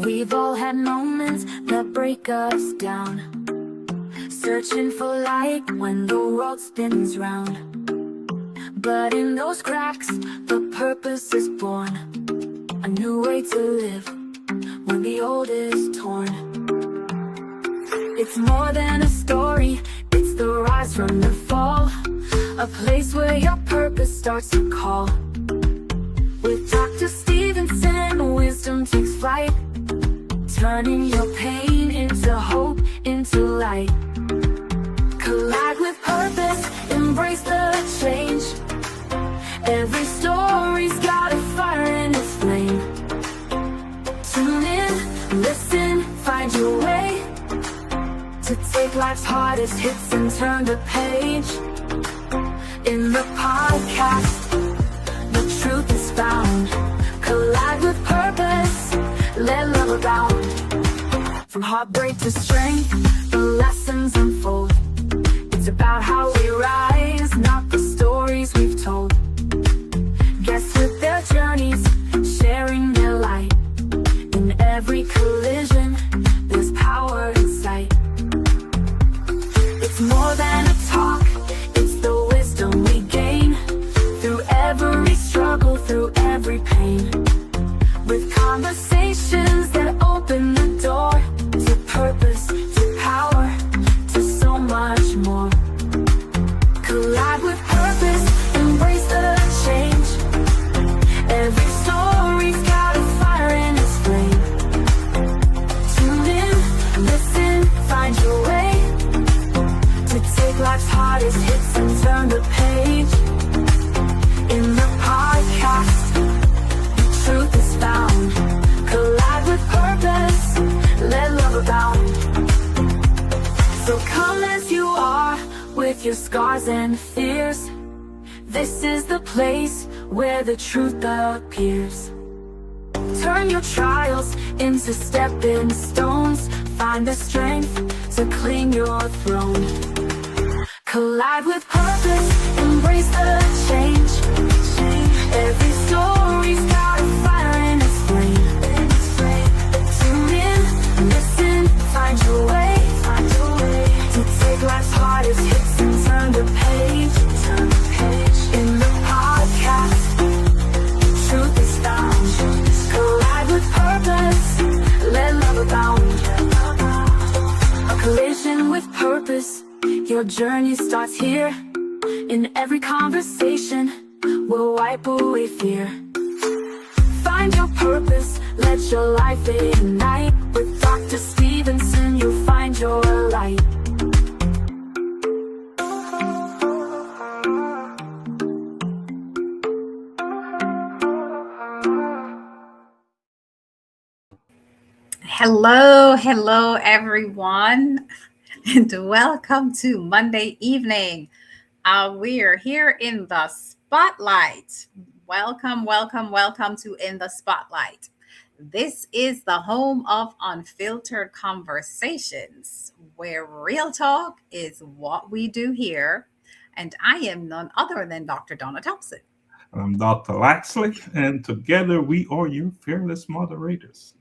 We've all had moments that break us down, searching for light when the world spins round. But in those cracks, the purpose is born, a new way to live when the old is torn. It's more than a story, it's the rise from the fall, a place where your purpose starts to call. With Dr. Stephenson, wisdom takes flight, turning your pain into hope, into light. Collide with purpose, embrace the change. Every story's got a fire in its flame. Tune in, listen, find your way to take life's hardest hits and turn the page. In the podcast, the truth is found. Collide with purpose, let love abound. From heartbreak to strength, the lessons unfold. It's about how we rise, not the stories we've told. Guests with their journeys, sharing their light. In every collision, there's power in sight. It's more than a talk, it's the wisdom we gain through every struggle, through every pain. With conversations that open the door to purpose, to power, to so much more. Collide with purpose, embrace the change. Every story's got a fire in its flame. Tune in, listen, find your way to take life's hardest hits and turn the page. In the podcast, truth is found. Collide with purpose, let love abound. So come as you are, with your scars and fears. This is the place where the truth appears. Turn your trials into stepping stones. Find the strength to claim your throne. Collide with purpose, embrace the change. Every story's got a fire in its flame. Tune in, listen, find your way to take life's hardest hits and turn the page. In the podcast, truth is found. Collide with purpose, let love abound. A collision with purpose, your journey starts here. In every conversation, we'll wipe away fear. Find your purpose, let your life ignite. With Dr. Stephenson, you'll find your light. Hello, everyone, and welcome to Monday evening. We are here in the Spotlight. Welcome to In the Spotlight. This is the home of unfiltered conversations, where real talk is what we do here. And I am none other than Dr. Donna Thompson. I'm Dr. Laxley, and together we are your fearless moderators.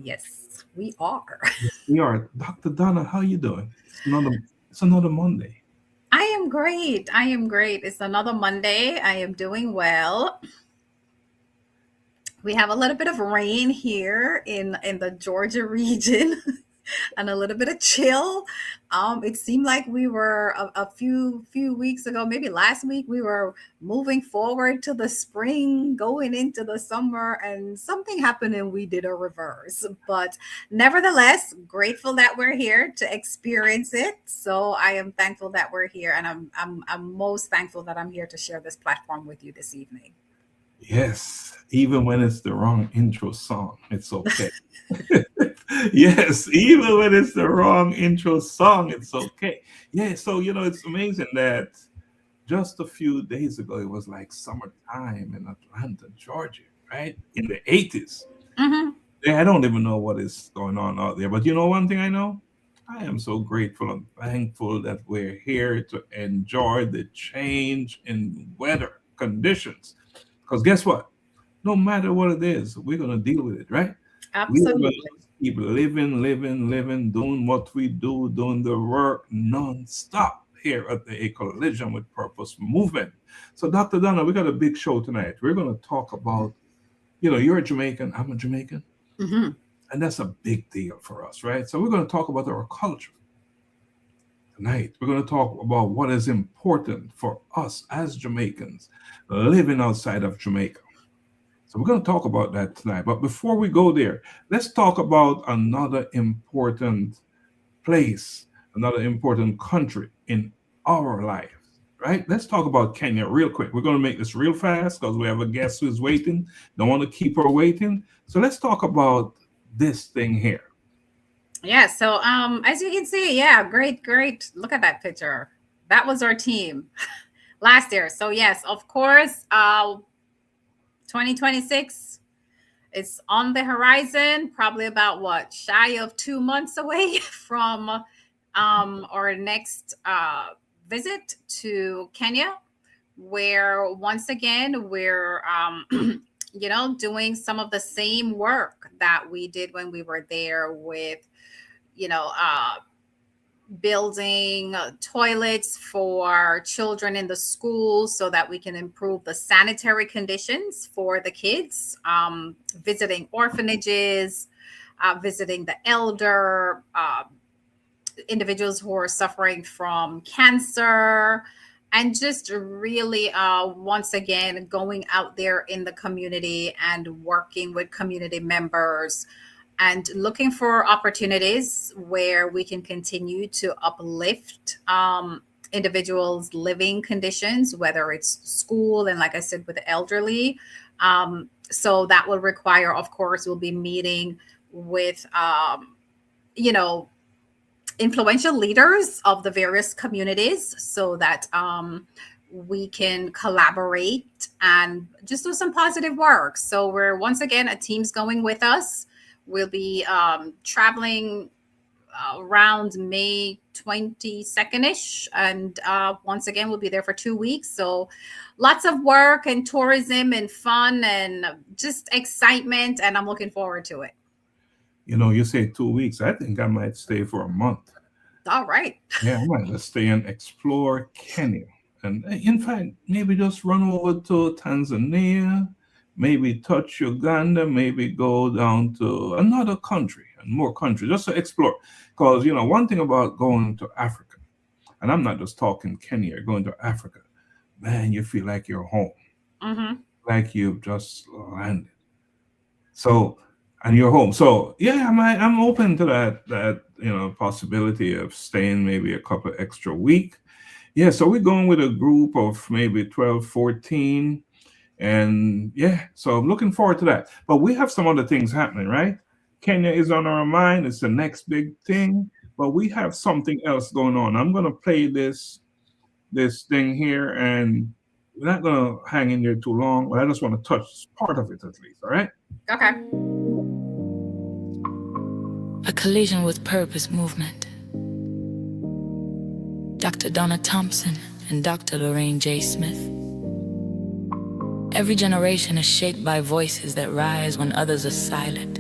Yes, we are. We are. Dr. Donna, how you doing? It's another Monday. I am great. It's another Monday. I am doing well. We have a little bit of rain here in the Georgia region and a little bit of chill. It seemed like we were a few weeks ago, maybe last week, we were moving forward to the spring, going into the summer, and something happened and we did a reverse. But nevertheless, grateful that we're here to experience it. So I am thankful that we're here, and I'm most thankful that I'm here to share this platform with you this evening. Yes, even when it's the wrong intro song, it's okay. Yes, even when it's the wrong intro song, it's okay. Yeah, so, it's amazing that just a few days ago, it was like summertime in Atlanta, Georgia, right? In the 80s. Mm-hmm. Yeah, I don't even know what is going on out there. But one thing I know? I am so grateful and thankful that we're here to enjoy the change in weather conditions. Because guess what? No matter what it is, we're going to deal with it, right? We are going Absolutely. to keep living, doing what we do, doing the work non-stop here at the A Collision with Purpose movement. So, Dr. Donna, we got a big show tonight. We're going to talk about, you're a Jamaican, I'm a Jamaican, Hmm. and that's a big deal for us, right? So, we're going to talk about our culture tonight. We're going to talk about what is important for us as Jamaicans living outside of Jamaica. So we're going to talk about that tonight. But before we go there, let's talk about another important place, another important country in our lives, right? Let's talk about Kenya real quick. We're going to make this real fast because we have a guest who's waiting. Don't want to keep her waiting. So let's talk about this thing here. Yeah. So as you can see, yeah, great, great. Look at that picture. That was our team last year. So yes, of course, 2026 is on the horizon, probably about what, shy of 2 months away from our next visit to Kenya, where once again we're doing some of the same work that we did when we were there with you know uh, building toilets for children in the schools so that we can improve the sanitary conditions for the kids, visiting orphanages, visiting the elder, individuals who are suffering from cancer, and just really, once again, going out there in the community and working with community members and looking for opportunities where we can continue to uplift individuals' living conditions, whether it's school and, like I said, with the elderly. So that will require, of course, we'll be meeting with, you know, influential leaders of the various communities so that we can collaborate and just do some positive work. So we're once again, a team's going with us. We'll be traveling around May 22nd-ish. And once again, we'll be there for 2 weeks. So lots of work and tourism and fun and just excitement. And I'm looking forward to it. You say 2 weeks. I think I might stay for a month. All right. Yeah, I might just stay and explore Kenya. And in fact, maybe just run over to Tanzania, maybe touch Uganda, maybe go down to another country and more countries just to explore. Because, one thing about going to Africa, and I'm not just talking Kenya, going to Africa, man, you feel like you're home, Mm-hmm. like you've just landed. So, and you're home. So yeah, I'm open to that possibility of staying maybe a couple extra week. Yeah, so we're going with a group of maybe 12, 14. And yeah, so I'm looking forward to that. But we have some other things happening, right? Kenya is on our mind. It's the next big thing. But we have something else going on. I'm gonna play this thing here, and we're not gonna hang in there too long, but I just want to touch part of it at least. All right. Okay. A collision with purpose movement. Dr. Donna Thompson and Dr. Lorraine J. Smith. Every generation is shaped by voices that rise when others are silent.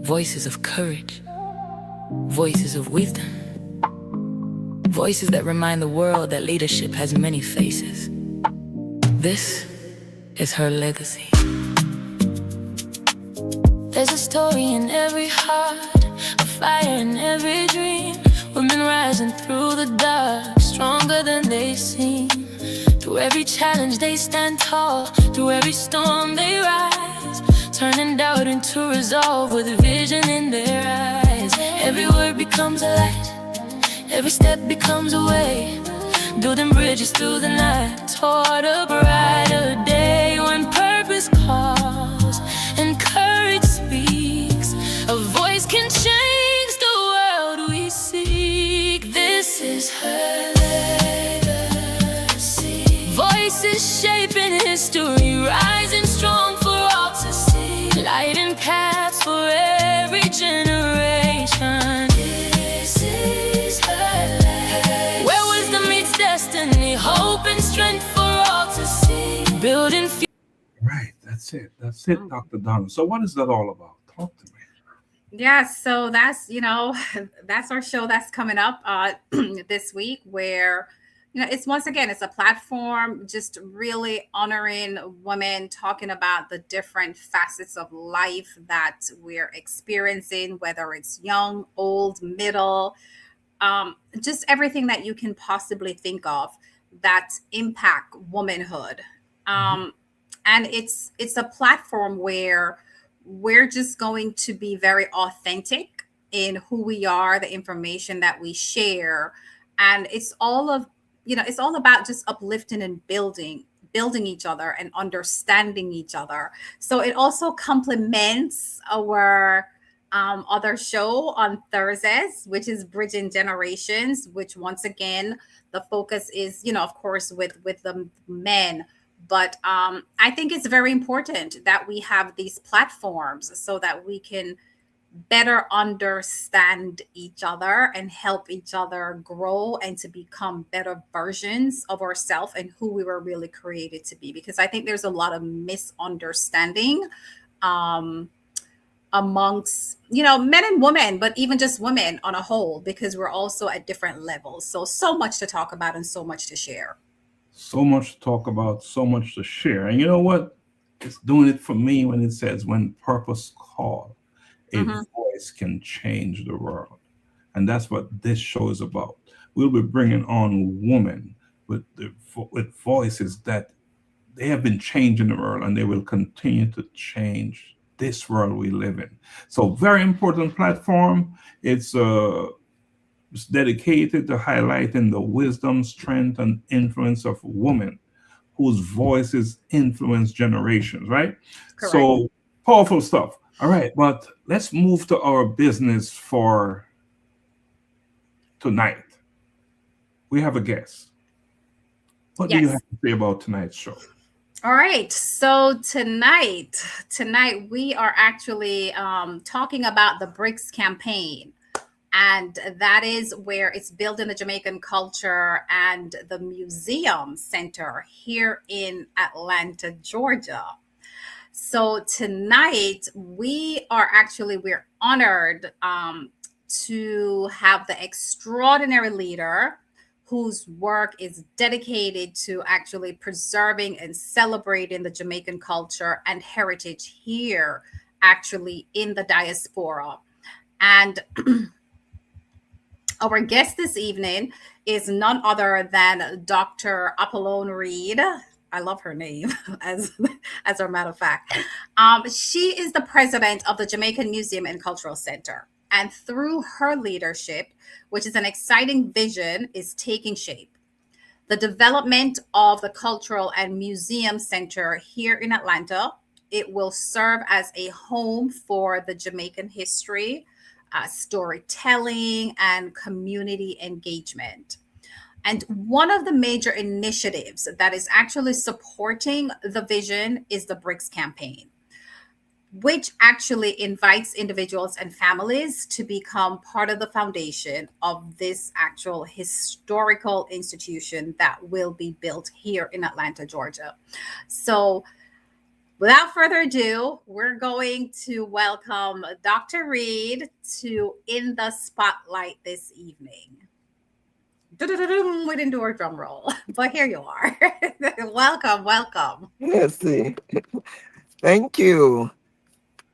Voices of courage. Voices of wisdom. Voices that remind the world that leadership has many faces. This is her legacy. There's a story in every heart, a fire in every dream. Women rising through the dark, stronger than they seem. Through every challenge they stand tall, through every storm they rise, turning doubt into resolve with vision in their eyes. Every word becomes a light, every step becomes a way, building bridges through the night toward a brighter day. When purpose calls and courage speaks, a voice can change the world we seek. This is her legacy. Voices shaping history, rising strong for all to see, lighting paths for every generation. This is her legacy. Where wisdom meets destiny, hope and strength for all to see, building Right. That's it. Dr. Donna. So what is that all about? Talk to me. Yeah, so that's, that's our show that's coming up this week where, it's once again, it's a platform just really honoring women, talking about the different facets of life that we're experiencing, whether it's young, old, middle, just everything that you can possibly think of that impact womanhood. Um, and it's a platform where we're just going to be very authentic in who we are, the information that we share, and it's all about just uplifting and building each other and understanding each other. So it also complements our other show on Thursdays, which is Bridging Generations, which once again the focus is, of course, with the men. But I think it's very important that we have these platforms so that we can better understand each other and help each other grow and to become better versions of ourselves and who we were really created to be. Because I think there's a lot of misunderstanding um, amongst men and women, but even just women on a whole, because we're also at different levels. So much to talk about and so much to share. So much to talk about, so much to share. And you know what? It's doing it for me when it says, when purpose call, a Hmm. voice can change the world. And that's what this show is about. We'll be bringing on women with voices that they have been changing the world and they will continue to change this world we live in. So very important platform. It's dedicated to highlighting the wisdom, strength, and influence of women whose voices influence generations, right? Correct. So powerful stuff. All right, but let's move to our business for tonight. We have a guest. What do you Yes. have to say about tonight's show? All right. So tonight we are actually talking about the BRICS campaign. And that is where it's building the Jamaican culture and the museum center here in Atlanta, Georgia. So tonight we're honored to have the extraordinary leader whose work is dedicated to actually preserving and celebrating the Jamaican culture and heritage here, actually in the diaspora. And our guest this evening is none other than Dr. Apollone Reid. I love her name, as a matter of fact. She is the president of the Jamaican Museum and Cultural Center. And through her leadership, which is an exciting vision, is taking shape. The development of the Cultural and Museum Center here in Atlanta, it will serve as a home for the Jamaican history, storytelling, and community engagement. And one of the major initiatives that is actually supporting the vision is the BRICS campaign, which actually invites individuals and families to become part of the foundation of this actual historical institution that will be built here in Atlanta, Georgia. So, without further ado, we're going to welcome Dr. Reid to In the Spotlight this evening. We didn't do our drum roll, but here you are. Welcome, welcome. Yes, thank you.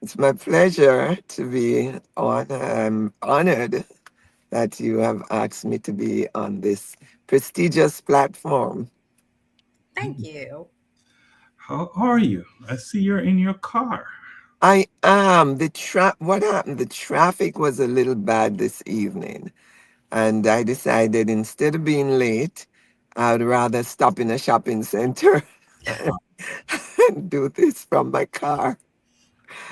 It's my pleasure to be on. I'm honored that you have asked me to be on this prestigious platform. Thank you. How are you? I see you're in your car. I am. What happened? The traffic was a little bad this evening, and I decided instead of being late, I'd rather stop in a shopping center and do this from my car.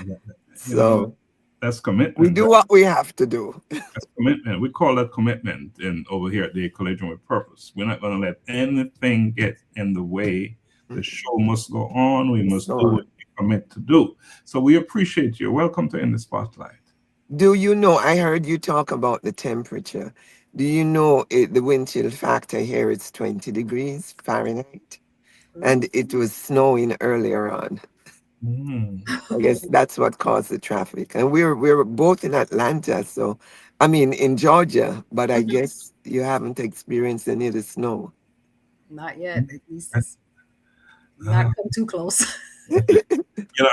You So know, that's we commitment. do what we have to do. That's commitment. We call that commitment in over here at the Collision with Purpose. We're not going to let anything get in the way. The show must go on. We must do what we commit to do. So we appreciate you. Welcome to In the Spotlight. Do you know, I heard you talk about the temperature. Do you know the wind chill factor here is 20 degrees Fahrenheit? And it was snowing earlier on. Mm. I guess that's what caused the traffic. And we're both in Atlanta, so I mean in Georgia, but I guess you haven't experienced any of the snow. Not yet. At least Uh, it's not come too close.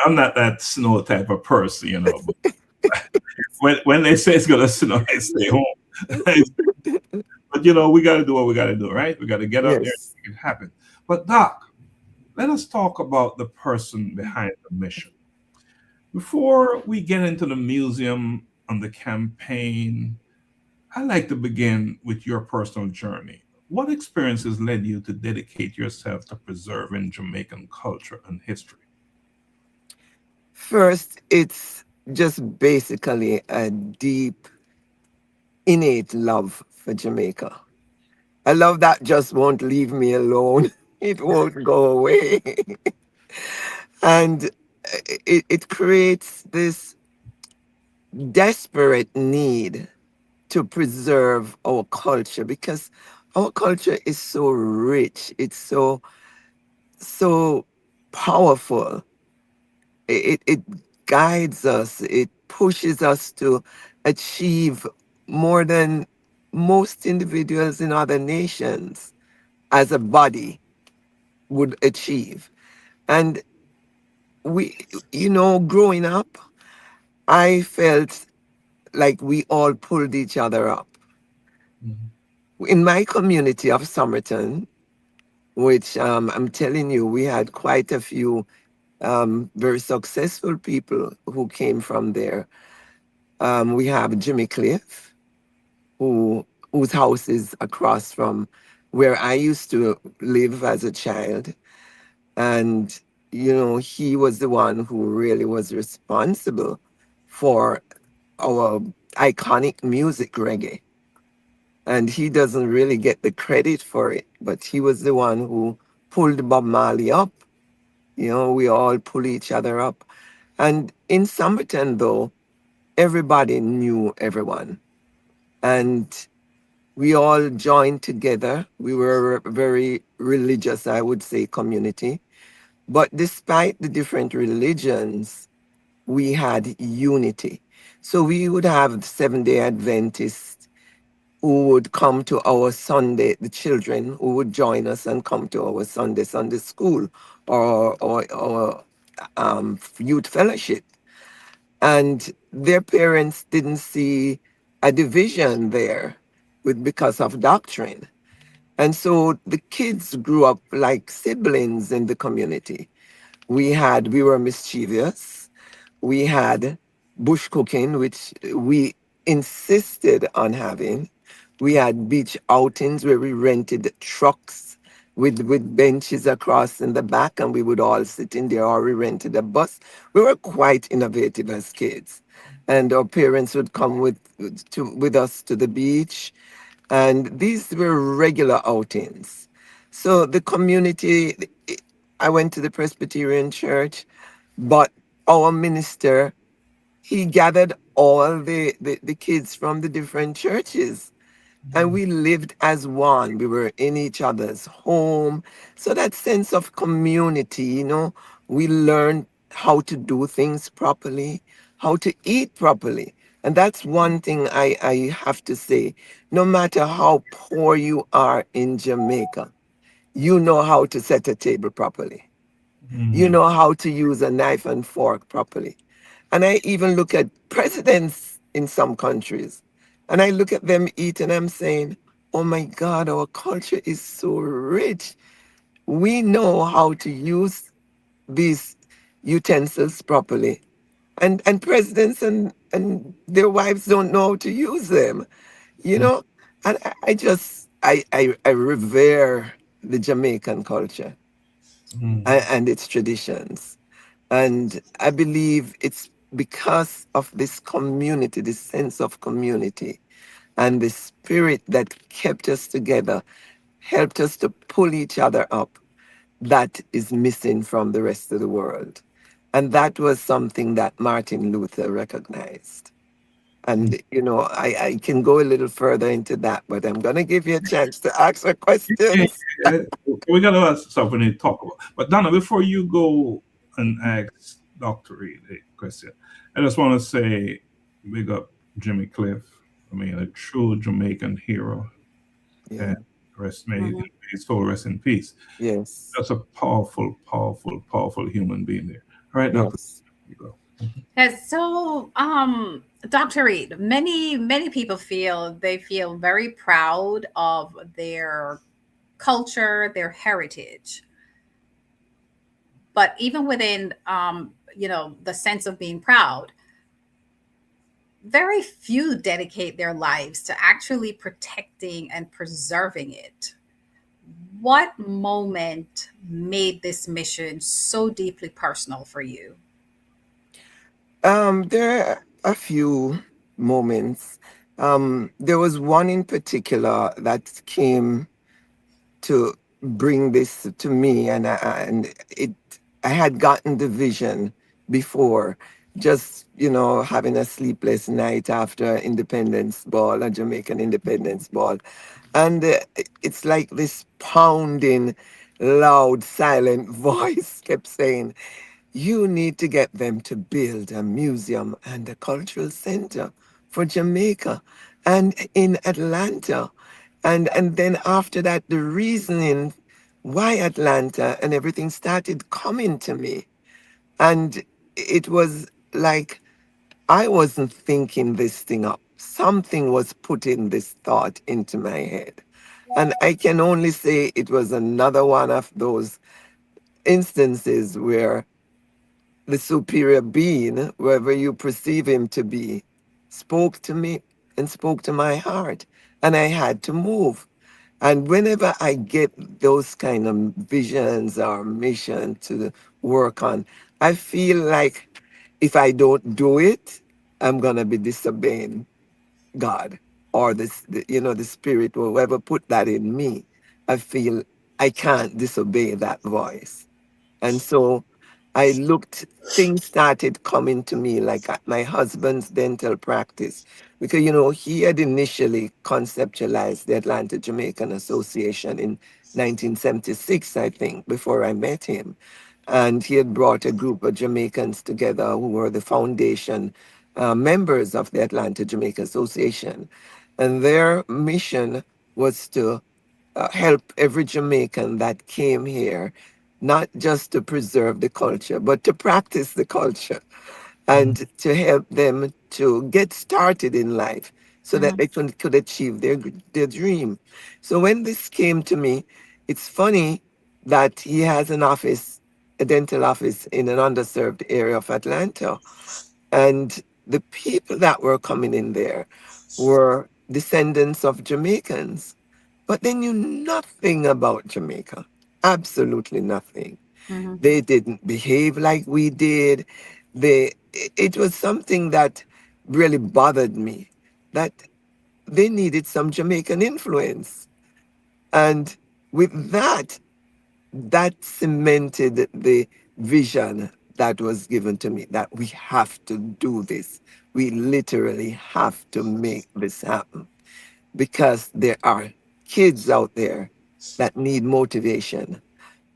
I'm not that snow type of person, but when they say it's gonna snow, I stay home. But we got to do what we got to do, right? We got to get out there Yes. and make it happen. But Doc, let us talk about the person behind the mission. Before we get into the museum and the campaign, I'd like to begin with your personal journey. What experiences led you to dedicate yourself to preserving Jamaican culture and history? First, it's just basically a deep, innate love for Jamaica. I love that just won't leave me alone. It won't go away. And it creates this desperate need to preserve our culture because our culture is so rich. It's so powerful. It guides us. It pushes us to achieve more than most individuals in other nations as a body would achieve. And we, growing up, I felt like we all pulled each other up. Mhm. In my community of Somerton, which I'm telling you, we had quite a few very successful people who came from there. We have Jimmy Cliff, whose house is across from where I used to live as a child. And, he was the one who really was responsible for our iconic music, reggae. And he doesn't really get the credit for it, but he was the one who pulled Bob Marley up. We all pull each other up. And in Somerton, though, everybody knew everyone. And we all joined together. We were a very religious, I would say, community. But despite the different religions, we had unity. So we would have Seventh-day Adventists who would come to our Sunday, the children who would join us and come to our Sunday school or youth fellowship. And their parents didn't see a division there because of doctrine. And so the kids grew up like siblings in the community. We were mischievous. We had bush cooking, which we insisted on having. We had beach outings where we rented trucks with benches across in the back, and we would all sit in there, or we rented a bus. We were quite innovative as kids. And our parents would come with us to the beach. And these were regular outings. So the community, I went to the Presbyterian church, but our minister, he gathered all the kids from the different churches, and we lived as one. We were in each other's home. So that sense of community, we learned how to do things properly, how to eat properly. And that's one thing I have to say. No matter how poor you are in Jamaica, you know how to set a table properly. You Mhm. know how to use a knife and fork properly. And I even look at presidents in some countries, and I look at them eat, and I'm saying, oh my God, our culture is so rich. We know how to use these utensils properly. And presidents and their wives don't know how to use them, you know? And I revere the Jamaican culture Mhm. and its traditions. And I believe it's because of this community, this sense of community, and the spirit that kept us together, helped us to pull each other up, that is missing from the rest of the world. And that was something that Martin Luther recognized. And, I can go a little further into that, but I'm going to give you a chance to ask her Yeah, questions. yeah. We got a lot of stuff we need to talk about. But Donna, before you go and ask Dr. Reid a question. I just want to say, big up Jimmy Cliff. I mean, a true Jamaican hero, Yeah. and rest may Mhm. his soul rest in peace. Yes. That's a powerful, powerful, powerful human being there. All right, Dr. Yes. You go. Yes, so, Dr. Reed, many people feel very proud of their culture, their heritage. But even within, the sense of being proud, very few dedicate their lives to actually protecting and preserving it. What moment made this mission so deeply personal for you? There are a few moments. There was one in particular that came to bring this to me, and it I had gotten the vision before, just having a sleepless night after Independence Ball, a Jamaican Independence Ball, and it's like this pounding, loud, silent voice kept saying, "You need to get them to build a museum and a cultural center for Jamaica and in Atlanta." And then after that, the reasoning why Atlanta and everything started coming to me. And it was like I wasn't thinking this thing up. Something was putting this thought into my head. And I can only say it was another one of those instances where the superior being, wherever you perceive him to be, spoke to me and spoke to my heart. And I had to move. And whenever I get those kind of visions or mission to work on, I feel like if I don't do it, I'm gonna be disobeying God or the spirit or whoever put that in me. I feel I can't disobey that voice. And so I looked, things started coming to me like at my husband's dental practice. Because, he had initially conceptualized the Atlanta Jamaican Association in 1976, I think, before I met him. And he had brought a group of Jamaicans together who were the foundation members of the Atlanta Jamaica Association. And their mission was to help every Jamaican that came here, not just to preserve the culture, but to practice the culture Mhm. and to help them to get started in life so that Mhm. they could achieve their dream. So when this came to me, it's funny that he has an office, a dental office in an underserved area of Atlanta. And the people that were coming in there were descendants of Jamaicans, but they knew nothing about Jamaica. Absolutely nothing. Mhm. They didn't behave like we did. It was something that really bothered me, that they needed some Jamaican influence. And with that, that cemented the vision that was given to me, that we have to do this. We literally have to make this happen because there are kids out there that need motivation,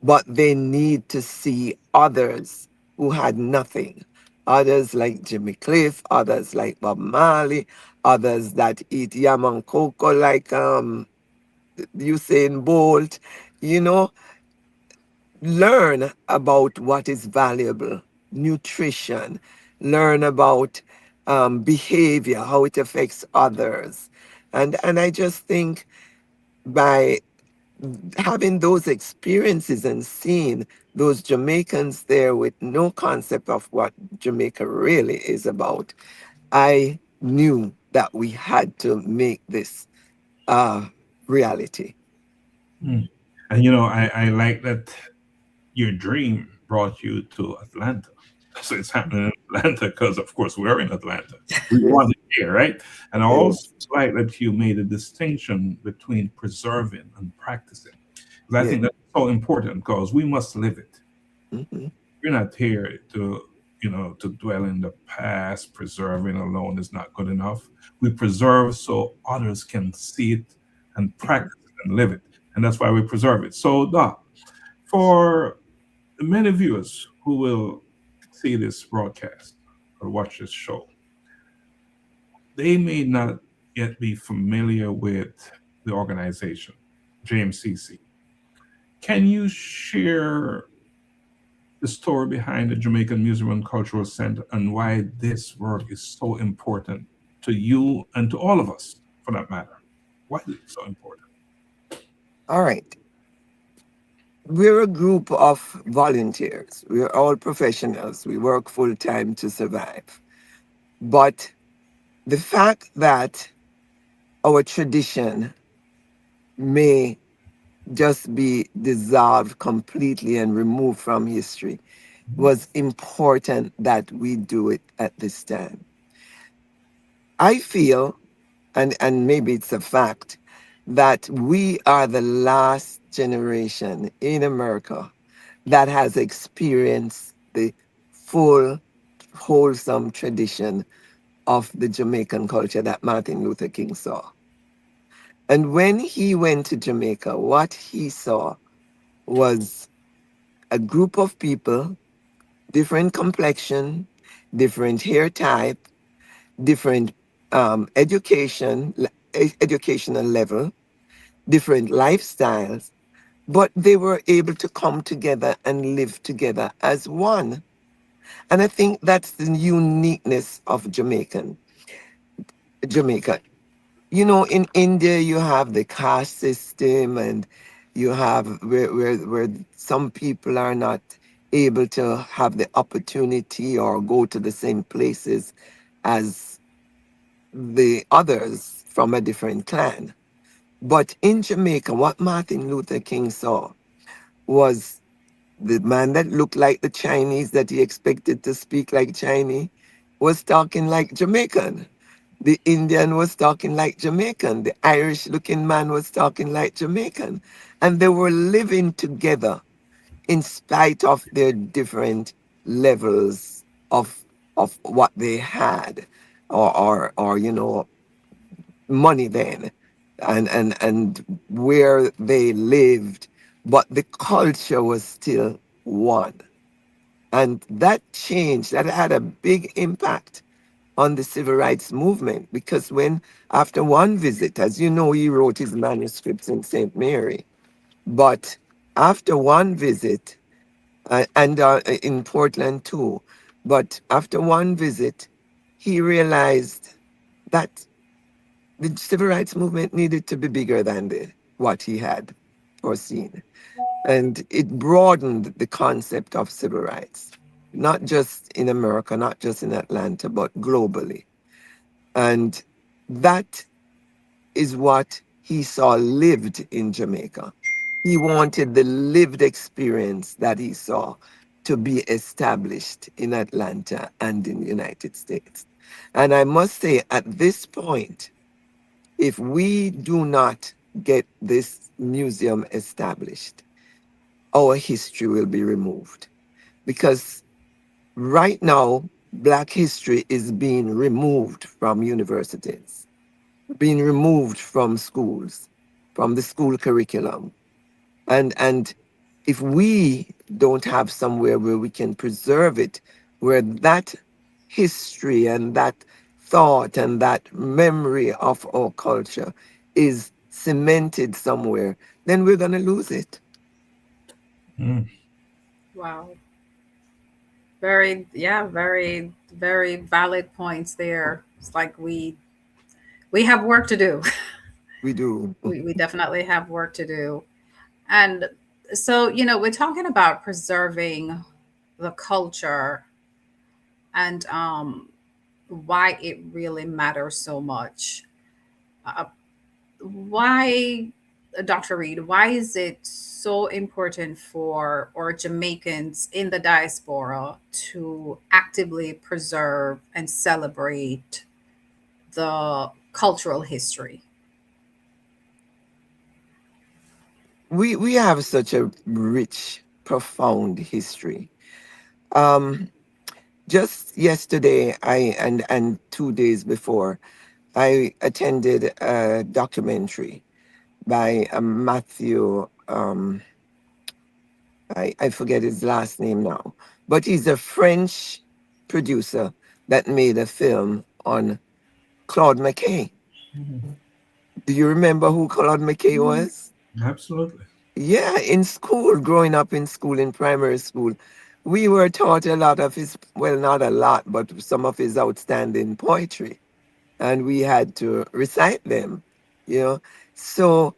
but they need to see others who had nothing. Others like Jimmy Cliff, others like Bob Marley, others that eat yam and cocoa like Usain Bolt, you know, learn about what is valuable, nutrition, learn about behavior, how it affects others. And I just think by having those experiences and seeing those Jamaicans there with no concept of what Jamaica really is about, I knew that we had to make this reality. Mm. And I like that your dream brought you to Atlanta. So it's happening in Atlanta because, of course, we're in Atlanta. We Yes, want it here, right? And I also yes, like that you made a distinction between preserving and practicing. Because I yes. think that's so important because we must live it. Hmm. We're not here to dwell in the past. Preserving alone is not good enough. We preserve so others can see it and practice it and live it. And that's why we preserve it. So, Doc, for many viewers who will see this broadcast or watch this show, they may not yet be familiar with the organization, JMCC. Can you share the story behind the Jamaican Museum and Cultural Center and why this work is so important to you and to all of us, for that matter? Why is it so important? All right. We're a group of volunteers. We're all professionals. We work full time to survive. But the fact that our tradition may just be dissolved completely and removed from history was important that we do it at this time. I feel, and maybe it's a fact, that we are the last generation in America that has experienced the full, wholesome tradition of the Jamaican culture that Martin Luther King saw. And when he went to Jamaica, what he saw was a group of people, different complexion, different hair type, different educational level, different lifestyles, but they were able to come together and live together as one. And I think that's the uniqueness of Jamaica. You know, in India, you have the caste system, and you have where some people are not able to have the opportunity or go to the same places as the others from a different clan. But in Jamaica, what Martin Luther King saw was the man that looked like the Chinese that he expected to speak like Chinese was talking like Jamaican. The Indian was talking like Jamaican. The Irish looking man was talking like Jamaican. And they were living together in spite of their different levels of what they had or you know, money then and where they lived, but the culture was still one. And that change, that had a big impact on the civil rights movement, because when, after one visit, as you know, he wrote his manuscripts in St. Mary, but after one visit, and in Portland too, but after one visit, he realized that the civil rights movement needed to be bigger than what he had foreseen. And it broadened the concept of civil rights, not just in America, not just in Atlanta, but globally. And that is what he saw lived in Jamaica. He wanted the lived experience that he saw to be established in Atlanta and in the United States. And I must say, at this point, if we do not get this museum established, our history will be removed. Because right now, Black history is being removed from universities, being removed from schools, from the school curriculum. And if we don't have somewhere where we can preserve it, where that history and that thought and that memory of our culture is cemented somewhere, then we're going to lose it. Mm. Wow. Very, yeah, very, very valid points there. It's like we have work to do. We do. We definitely have work to do. And so, we're talking about preserving the culture and why it really matters so much. Uh, why, Dr. Reid, why is it so important for or Jamaicans in the diaspora to actively preserve and celebrate the cultural history? We have such a rich, profound history. Um, just yesterday, and 2 days before, I attended a documentary by Matthew. I forget his last name now, but he's a French producer that made a film on Claude McKay. Mhm. Do you remember who Claude McKay Mhm. was? Absolutely. Yeah, in school, growing up in school, in primary school, we were taught a lot of his, well, not a lot, but some of his outstanding poetry, and we had to recite them, you know. So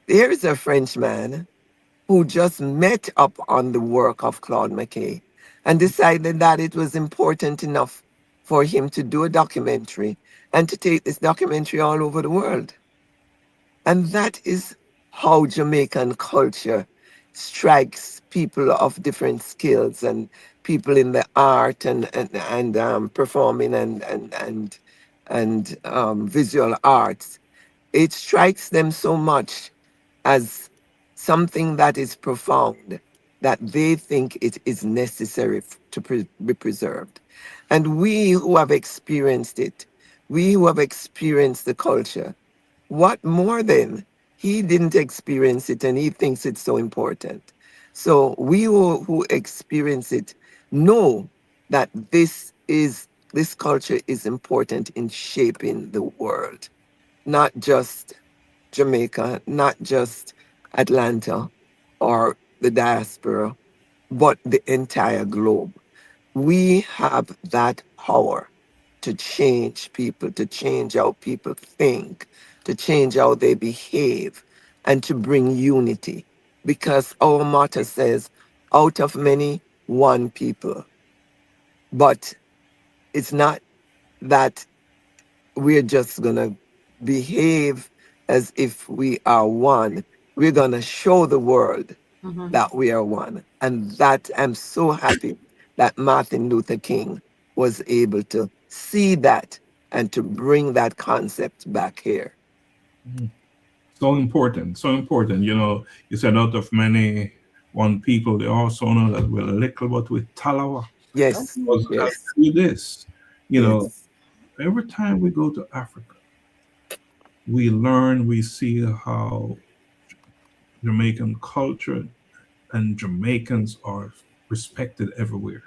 there is a Frenchman who just met up on the work of Claude McKay and decided that it was important enough for him to do a documentary and to take this documentary all over the world. And that is how Jamaican culture strikes people of different skills and people in the art and performing and visual arts. It strikes them so much as something that is profound that they think it is necessary to be preserved. And we who have experienced it, we who have experienced the culture, what more then? He didn't experience it and he thinks it's so important. So we who experience it know that this culture is important in shaping the world, not just Jamaica, not just Atlanta or the diaspora, but the entire globe. We have that power to change people, to change how people think, to change how they behave, and to bring unity. Because our motto says, out of many, one people. But it's not that we're just going to behave as if we are one. We're going to show the world Mhm. that we are one. And that I'm so happy that Martin Luther King was able to see that and to bring that concept back here. Mhm. So important, so important. You said out of many one people, they also know that we're little, but with talawa. Yes, Okay. Because I'll yes, tell you this, you know, yes, every time we go to Africa, we learn, we see how Jamaican culture and Jamaicans are respected everywhere.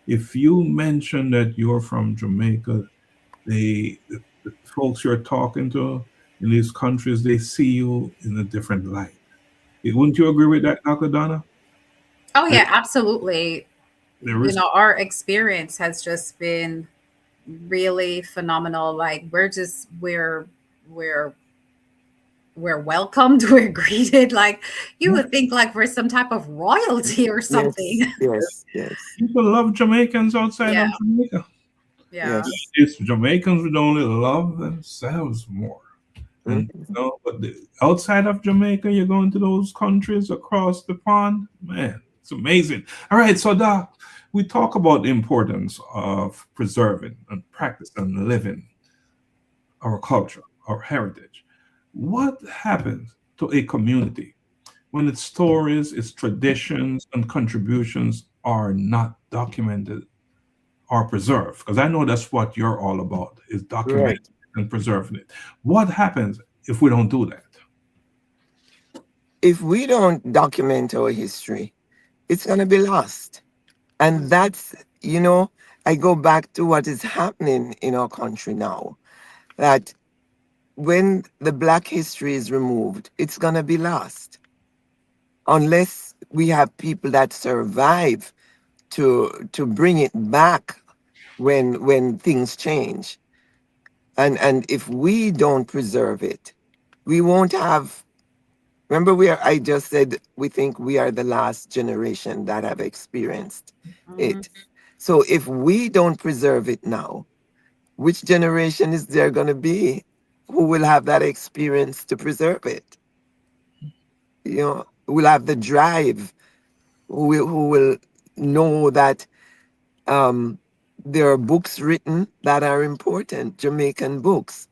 If you mention that you're from Jamaica, the folks you're talking to in these countries, they see you in a different light. Wouldn't you agree with that, Dr. Donna? Oh There, yeah, absolutely. there is. Our experience has just been really phenomenal. Like we're we're welcomed, we're greeted. Like you Yeah, would think like we're some type of royalty or something. yes, yes, yes, people love Jamaicans outside Yeah, of Jamaica. yeah. yes. It's Jamaicans would only love themselves more. And Mhm. but outside of Jamaica, you go into those countries across the pond, man, it's amazing. All right, so Doc, we talk about the importance of preserving and practicing and living our culture, our heritage. What happens to a community when its stories, its traditions, and contributions are not documented or preserved? Because I know that's what you're all about, is documenting Right. and preserving it. What happens if we don't do that? If we don't document our history, it's going to be lost. And that's, I go back to what is happening in our country now, that when the Black history is removed, it's going to be lost unless we have people that survive to bring it back when things change. And if we don't preserve it, we won't have. Remember, I just said we think we are the last generation that have experienced Mhm. it. So if we don't preserve it now, which generation is there going to be who will have that experience to preserve it? Will have the drive, who will know that um, there are books written that are important, Jamaican books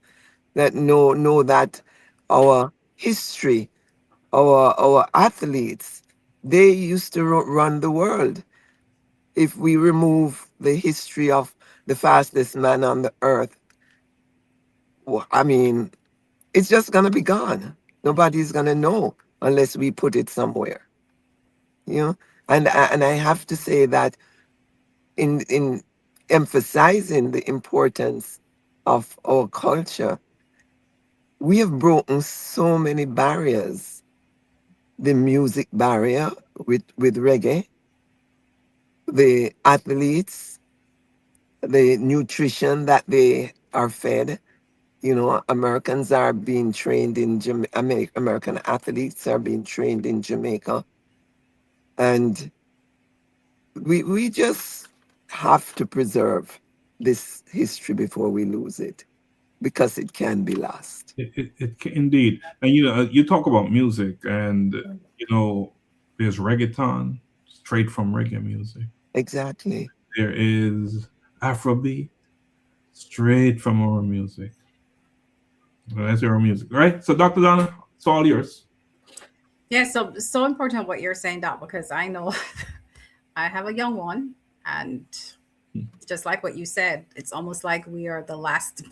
that know that our history, our athletes, they used to run the world. If we remove the history of the fastest man on the earth, I mean, it's just gonna be gone. Nobody's gonna know unless we put it somewhere. You know, and I have to say that in emphasizing the importance of our culture, we have broken so many barriers. The music barrier with reggae, the athletes, the nutrition that they are fed. You know, Americans are being trained in American athletes are being trained in Jamaica, and we just have to preserve this history before we lose it, because it can be lost. Indeed. And you talk about music, and there's reggaeton, straight from reggae music. Exactly. There is Afrobeat, straight from our music. Well, that's our music, right? So, Dr. Donna, it's all yours. Yeah, so important what you're saying, Doc, because I know I have a young one, and just like what you said, it's almost like we are the last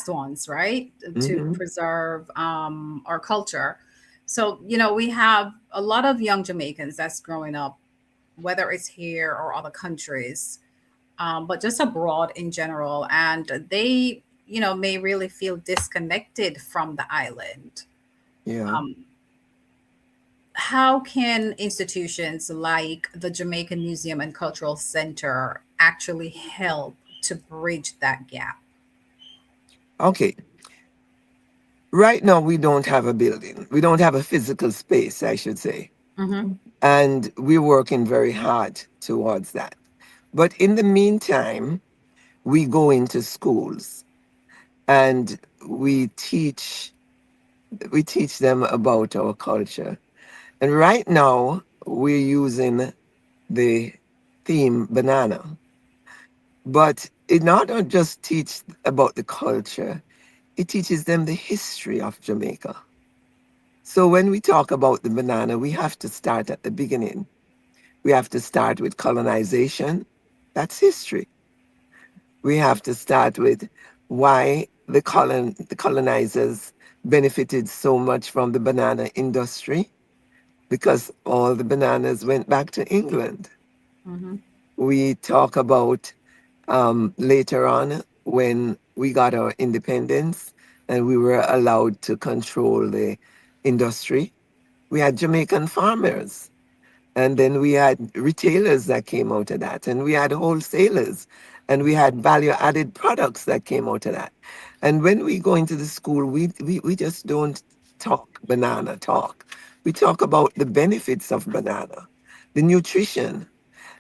ones, right, to Hmm. preserve our culture. So we have a lot of young Jamaicans that's growing up, whether it's here or other countries, but just abroad in general, and they may really feel disconnected from the island. Yeah. Um, how can institutions like the Jamaican Museum and Cultural Center actually help to bridge that gap? Okay. Right now, we don't have a building. We don't have a physical space, I should say. Mm-hmm. And we're working very hard towards that. But in the meantime, we go into schools and we teach them about our culture. And right now, we're using the theme banana. But it not just teach about the culture, it teaches them the history of Jamaica. So when we talk about the banana, we have to start at the beginning. We have to start with colonization. That's history. We have to start with why the colonizers benefited so much from the banana industry, because all the bananas went back to England. Mm-hmm. We talk about later on when we got our independence and we were allowed to control the industry. We had Jamaican farmers, and then we had retailers that came out of that, and we had wholesalers, and we had value added products that came out of that. And when we go into the school, we just don't talk banana talk. We talk about the benefits of banana, the nutrition.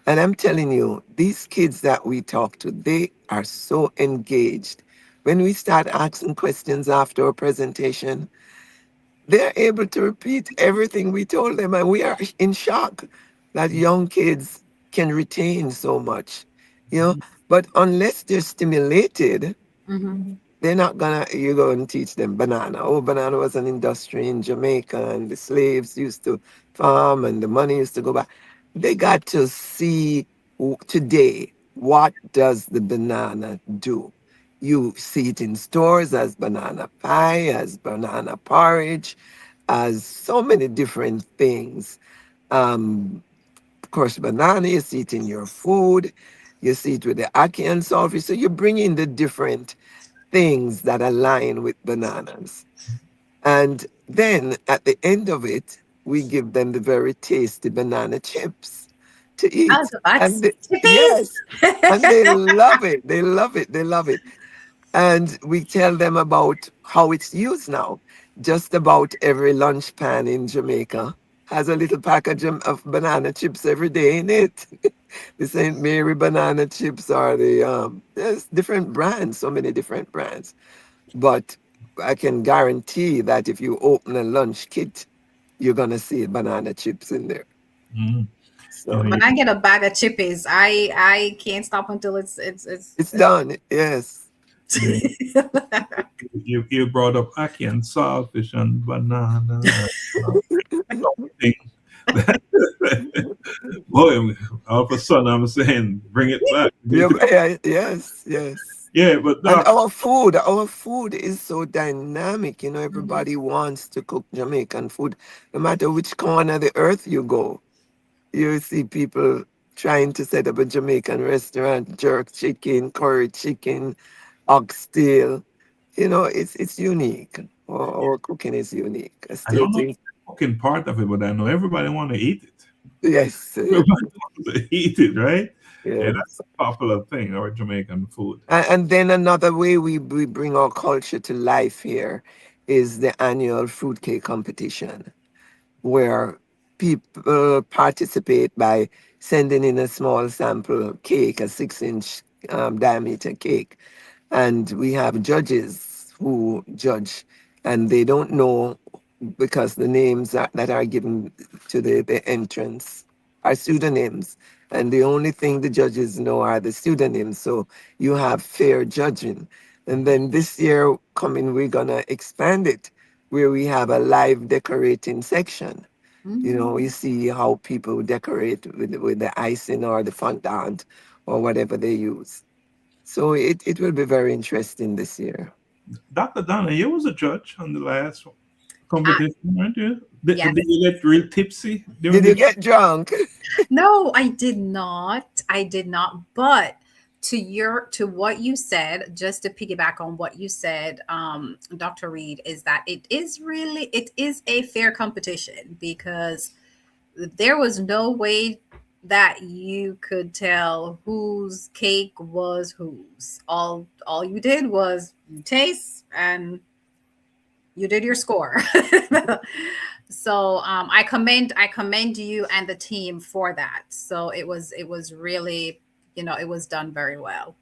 And I'm telling you, these kids that we talk to, they are so engaged. When we start asking questions after a presentation, they're able to repeat everything we told them, and we are in shock that young kids can retain so much, you know. But unless they're stimulated, Mm-hmm. they're not gonna. You go and teach them banana. Oh, banana was an industry in Jamaica, and the slaves used to farm, and the money used to go back. They got to see today, what does the banana do. You see it in stores as banana pie, as banana porridge, as so many different things. Of course, banana, you see it in your food. You see it with the ackee and sulfur. So you bring in the different things that align with bananas. And then at the end of it, we give them the very tasty banana chips to Oh, eat. so And that's yes, and they chippies. love it. They love it. They love it. And we tell them about how it's used now. Just about every lunch pan in Jamaica has a little package of banana chips every day in it. The St. Mary banana chips are there's different brands, so many different brands. But I can guarantee that if you open a lunch kit, you're gonna see banana chips in there. Mhm. You So know, When I get a bag of chippies, I can't stop until it's done. Yes. you, you brought up ackee and saltfish and banana. Thing that, boy, all of a sudden I'm saying, bring it back. Yeah, yeah, yes, yes. Yeah, but And Doc, our food is so dynamic. You know, Mhm. everybody wants to cook Jamaican food. No matter which corner of the earth you go, you see people trying to set up a Jamaican restaurant, jerk chicken, curry chicken, oxtail. You know, it's unique. Our cooking is unique. I I still don't know think, the cooking part of it, but I know everybody want to eat it. yes, Everybody wants to eat it, right? Yeah, that's yes. a popular thing, our Jamaican food. And then another way we bring our culture to life here is the annual fruitcake competition, where people participate by sending in a small sample cake, a 6-inch diameter cake. And we have judges who judge, and they don't know because the names that are given to the entrance are pseudonyms. And the only thing the judges know are the pseudonyms. So you have fair judging. And then this year coming, we're going to expand it where we have a live decorating section. You know, you Mm. see how people decorate with the icing or the fondant or whatever they use. So it will be very interesting this year. Dr. Donna, you was a judge on the last I, competition, weren't you? yes. Did you get real tipsy during Did you the get drunk? No, I did not. I did not. But to what you said, just to piggyback on what you said, Dr. Reed, is that it is a fair competition because there was no way that you could tell whose cake was whose. All you did was you taste and you did your score. So I commend you and the team for that. So it was really, it was done very well.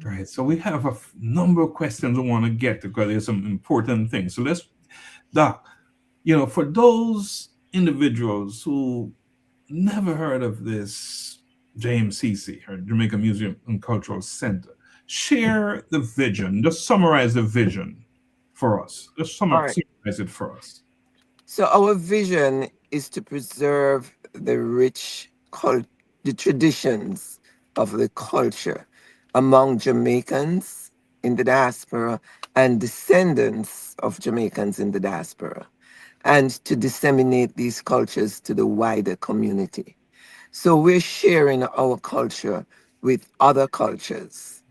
Right. So we have a number of questions we want to get to because there's some important things. So let's, Doc, for those individuals who never heard of this JMCC or Jamaica Museum and Cultural Center, share the vision. Just summarize the vision for us. Just All right. summarize it for us. So our vision is to preserve the rich the traditions of the culture among Jamaicans in the diaspora and descendants of Jamaicans in the diaspora, and to disseminate these cultures to the wider community. So we're sharing our culture with other cultures,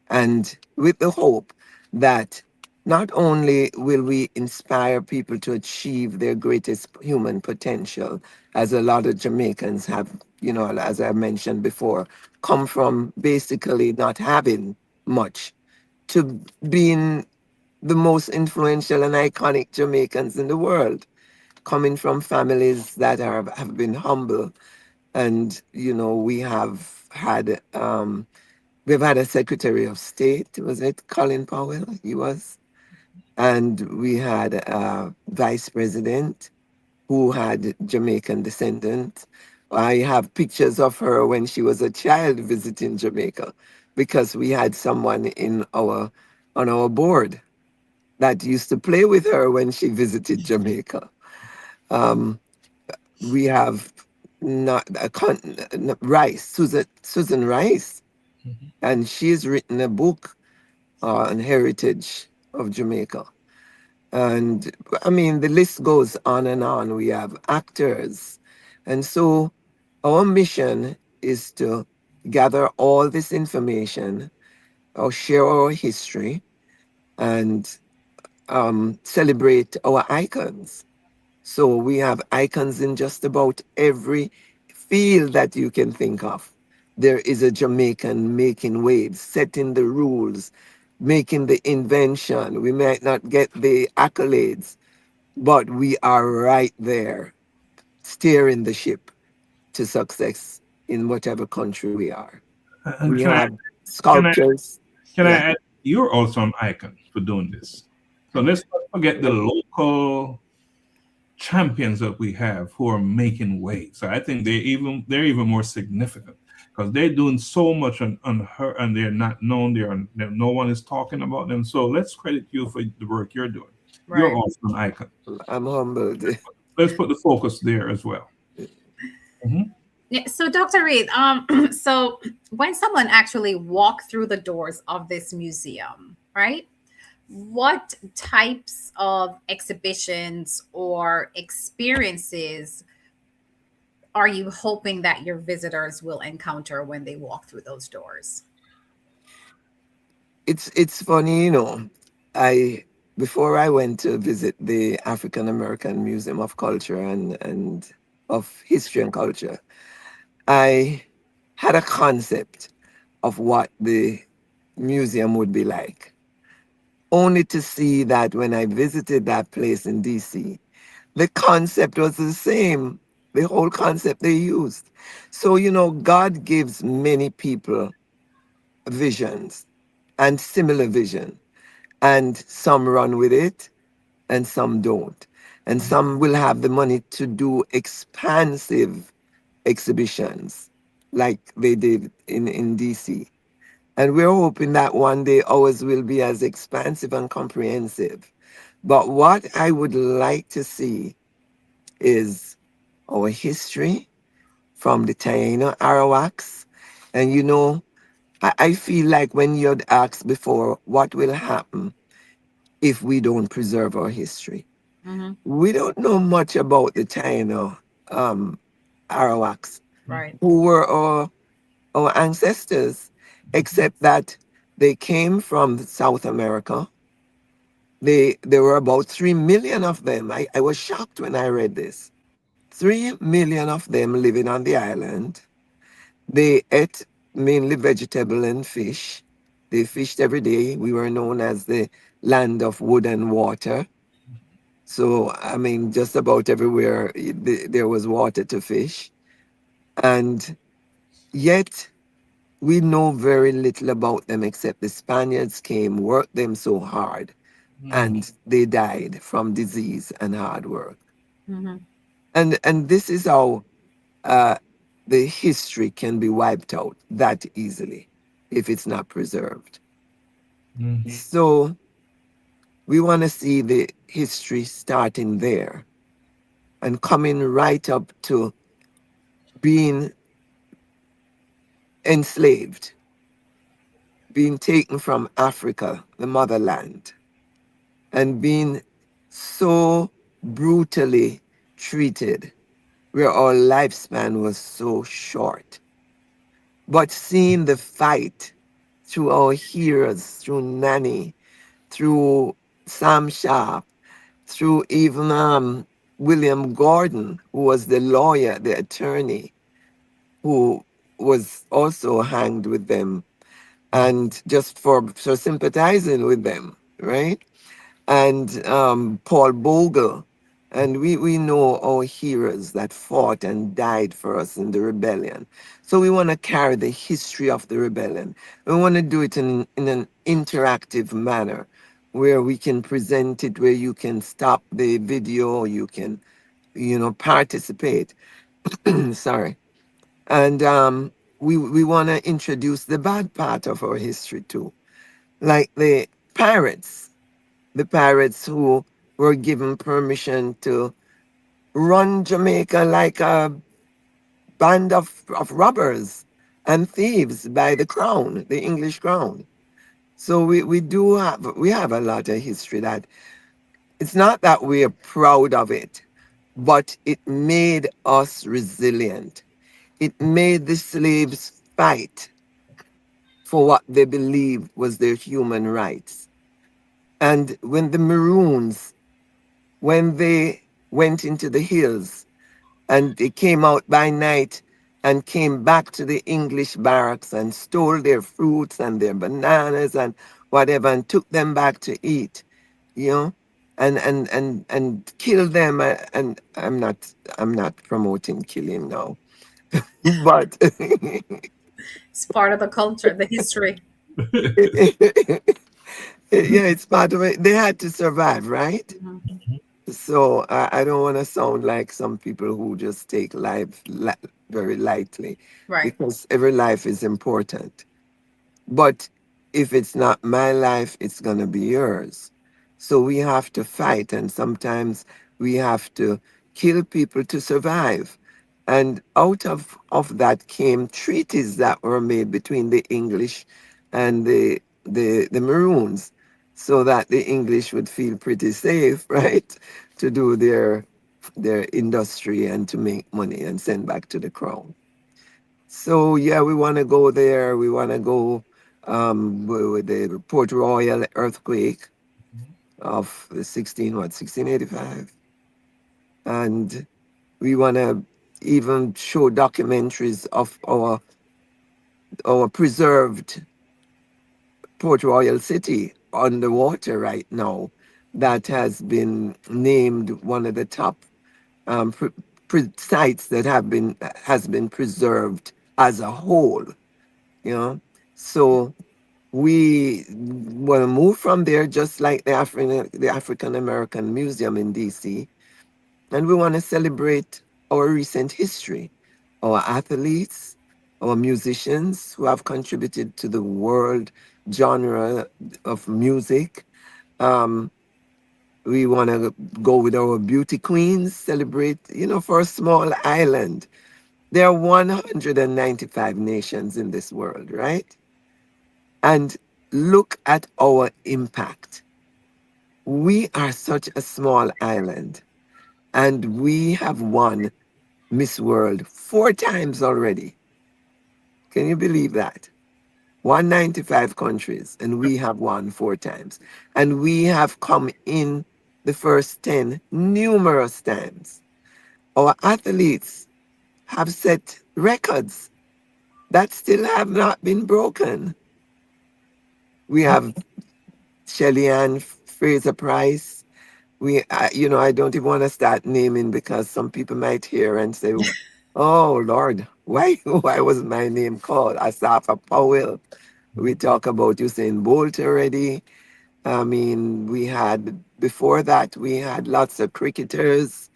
and with the hope that not only will we inspire people to achieve their greatest human potential, as a lot of Jamaicans have, as I mentioned before, come from basically not having much to being the most influential and iconic Jamaicans in the world, coming from families that have been humble. And, we've had a Secretary of State, was it Colin Powell? He was. And we had a Vice President who had Jamaican descent. I have pictures of her when she was a child visiting Jamaica because we had someone on our board that used to play with her when she visited Jamaica. Um, we have not Rice, Susan Rice, Mhm. and she's written a book on heritage of Jamaica. And I mean, the list goes on and on. We have actors. And so our mission is to gather all this information or share our history and celebrate our icons. So we have icons in just about every field that you can think of. There is a Jamaican making waves, setting the rules, making the invention. We might not get the accolades, but we are right there steering the ship to success in whatever country we are. And We can I have can I sculptures. can I Yeah. add? You're also an icon for doing this. So let's not forget the local champions that we have who are making waves. So I think they're even more significant because they're doing so much on her and they're not known. No one is talking about them. So let's credit you for the work you're doing. You're Right. also an icon. I'm humbled. Let's put the focus there as well. Mhm. Yeah, so Dr. Reed, so when someone actually walk through the doors of this museum, right? What types of exhibitions or experiences are you hoping that your visitors will encounter when they walk through those doors? It's funny, you know. I Before I went to visit the African American Museum of Culture and of History and Culture, I had a concept of what the museum would be like. Only to see that when I visited that place in DC, the concept was the same. The whole concept they used. So, you know, God gives many people visions and similar vision, and some run with it and some don't. And some will have the money to do expansive exhibitions like they did in DC. And we're hoping that one day ours will be as expansive and comprehensive. But what I would like to see is our history from the Taino Arawaks. And you know, I feel like when you'd asked before, what will happen if we don't preserve our history? Hmm. We don't know much about the Taino um, Arawaks, Right. who were our ancestors, except that they came from South America. There were about 3 million of them. I was shocked when I read this. 3 million of them living on the island. They ate mainly vegetable and fish. They fished every day. We were known as the land of wood and water. So, I mean, just about everywhere there was water to fish. And yet, we know very little about them except the Spaniards came, worked them so hard, and they died from disease and hard work. Hmm. And this is how uh, the history can be wiped out that easily if it's not preserved. So we want to see the history starting there and coming right up to being enslaved, being taken from Africa, the motherland, and being so brutally treated, where our lifespan was so short. But seeing the fight through our heroes, through Nanny, through Sam Sharp, through even William Gordon, who was the lawyer, the attorney, who was also hanged with them, and just for sympathizing with them, right? And Paul Bogle. And we know our heroes that fought and died for us in the rebellion. So we want to carry the history of the rebellion. We want to do it in an interactive manner where we can present it, where you can stop the video, you can, you know, participate. Sorry. And we want to introduce the bad part of our history too, like the pirates who were given permission to run Jamaica like a band of robbers and thieves by the crown, the English crown. So we have a lot of history that it's not that we're proud of it, but it made us resilient. It made the slaves fight for what they believed was their human rights. And when the Maroons, when they went into the hills and they came out by night and came back to the English barracks and stole their fruits and their bananas and whatever and took them back to eat, you know, and killed them. And I'm not promoting killing now, but It's part of the culture, the history. yeah, it's part of it. They had to survive, right? Mhm. So I don't want to sound like some people who just take life very lightly, Right. because every life is important. But if it's not my life, it's going to be yours. So we have to fight, and sometimes we have to kill people to survive. And out of that came treaties that were made between the English and the Maroons, so that the English would feel pretty safe, right, to do their their industry and to make money and send back to the crown. So yeah, we want to go there. We want to go with the Port Royal earthquake of the 1685, and we want to even show documentaries of our preserved Port Royal city underwater right now that has been named one of the top sites that has been preserved as a whole. You know, so we want to move from there, just like the African American Museum in DC, and we want to celebrate our recent history, our athletes, our musicians who have contributed to the world genre of music. Um, we want to go with our beauty queens, celebrate, for a small island. There are 195 nations in this world, right? And look at our impact. We are such a small island, and we have won Miss World 4 times already. Can you believe that? 195 countries, and we have won 4 times. And we have come in the first 10 numerous times. Our athletes have set records that still have not been broken. We have Shelly Ann Fraser Price. I don't even want to start naming because some people might hear and say, "Oh Lord, why, why was my name called?" Asafa Powell. We talk about Usain Bolt already. I mean, before that, we had lots of cricketers.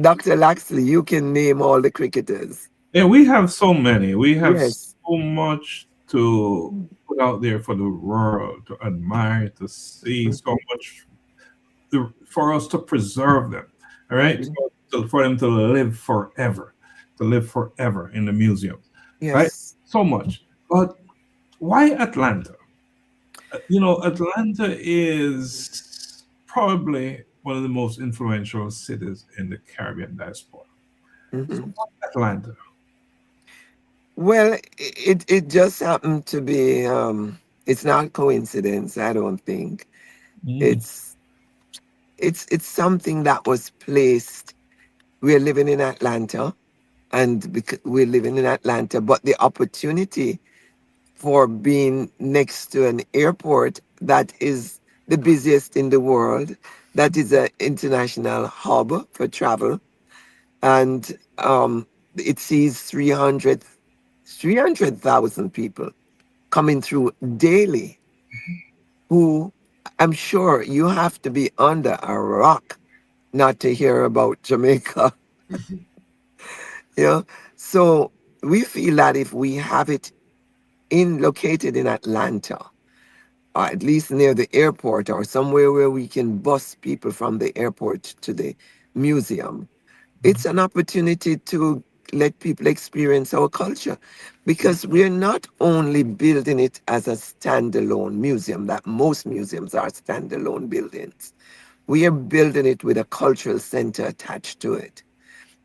Dr. Laxley, you can name all the cricketers. Yeah, we have so many. We have Yes. so much to put out there for the world to admire, to see, so much for us to preserve them. All right, Mhm. for them to live forever in the museums. Right, Yes. so much. But why Atlanta? Atlanta is probably one of the most influential cities in the Caribbean diaspora. So Mhm. why Atlanta? Well, it just happened to be, it's not coincidence, I don't think. Mm. It's it's something that was placed. We're living in Atlanta, and because we're living in Atlanta, but the opportunity for being next to an airport that is the busiest in the world, that is an international hub for travel, and it sees 300,000 people coming through daily, who, I'm sure you have to be under a rock not to hear about Jamaica. you know so we feel that if we have it in located in Atlanta, or at least near the airport, or somewhere where we can bus people from the airport to the museum, it's an opportunity to let people experience our culture, because we're not only building it as a standalone museum, that most museums are standalone buildings. We are building it with a cultural center attached to it.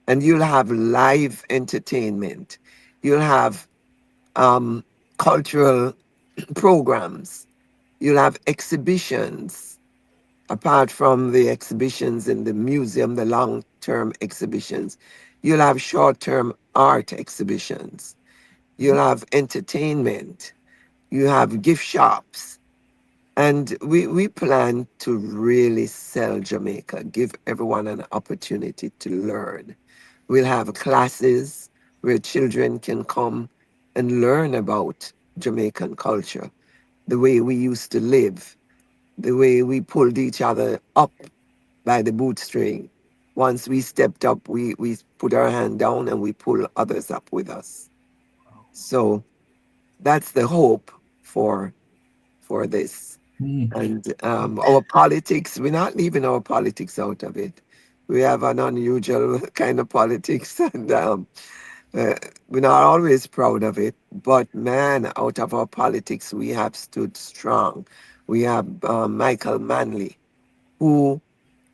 And you'll have live entertainment. You'll have um, cultural programs. You'll have exhibitions. Apart from the exhibitions in the museum, the long term exhibitions, you'll have short term art exhibitions. You'll have entertainment. You have gift shops. And we plan to really sell Jamaica, give everyone an opportunity to learn. We'll have classes where children can come and learn about Jamaican culture, the way we used to live, the way we pulled each other up by the bootstring. Once we stepped up, we put our hand down and we pull others up with us. So that's the hope for this. Mm. And our politics, we're not leaving our politics out of it. We have an unusual kind of politics, and uh, we're not always proud of it. But man, out of our politics, we have stood strong. We have Michael Manley, who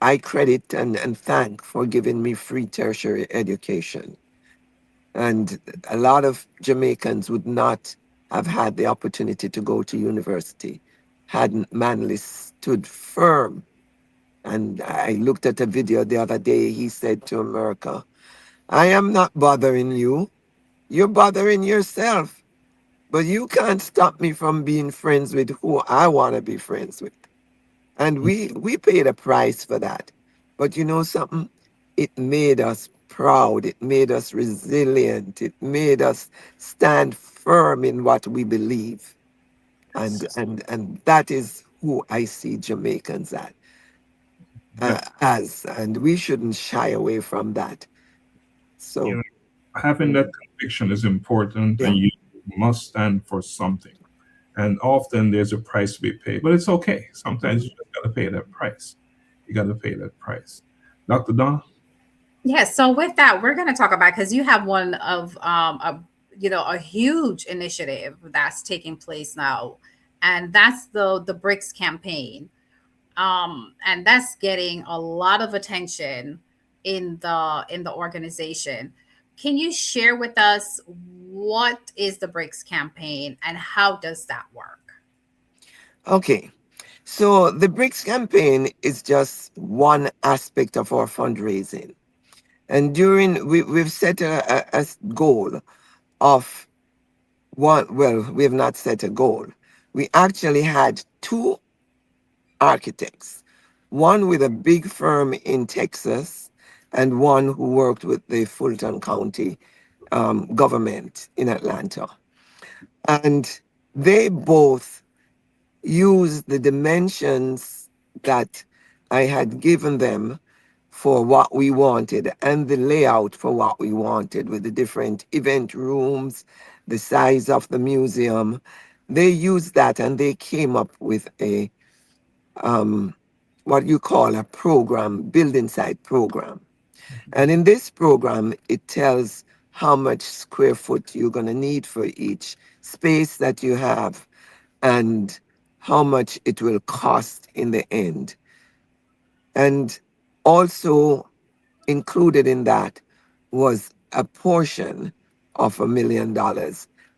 I credit and thank for giving me free tertiary education. And a lot of Jamaicans would not have had the opportunity to go to university hadn't Manley stood firm. And I looked at a video the other day. He said to America, I am not bothering you. You're bothering yourself. But you can't stop me from being friends with who I want to be friends with. And we paid a price for that. But you know something? It made us proud. It made us resilient. It made us stand firm in what we believe. And that is who I see Jamaicans That, as. And we shouldn't shy away from that. you So, know, having that conviction is important, yeah. and you must stand for something. And often there's a price to be paid, but it's okay. Sometimes you just got to pay that price. You got to pay that price. Dr. Donna? Yes. So with that, we're going to talk about, because you have one of a huge initiative that's taking place now, and that's the BRICS campaign, and that's getting a lot of attention in the organization. Can you share with us what is the BRICS campaign and how does that work? Okay. So the BRICS campaign is just one aspect of our fundraising. And we've set a goal of one, well, we have not set a goal. We actually had two architects, one with a big firm in Texas and one who worked with the Fulton County government in Atlanta. And they both used the dimensions that I had given them for what we wanted and the layout for what we wanted with the different event rooms, the size of the museum. They used that and they came up with a what you call a program, building site program. And in this program, it tells how much square foot you're going to need for each space that you have and how much it will cost in the end. And also included in that was a portion of $1 million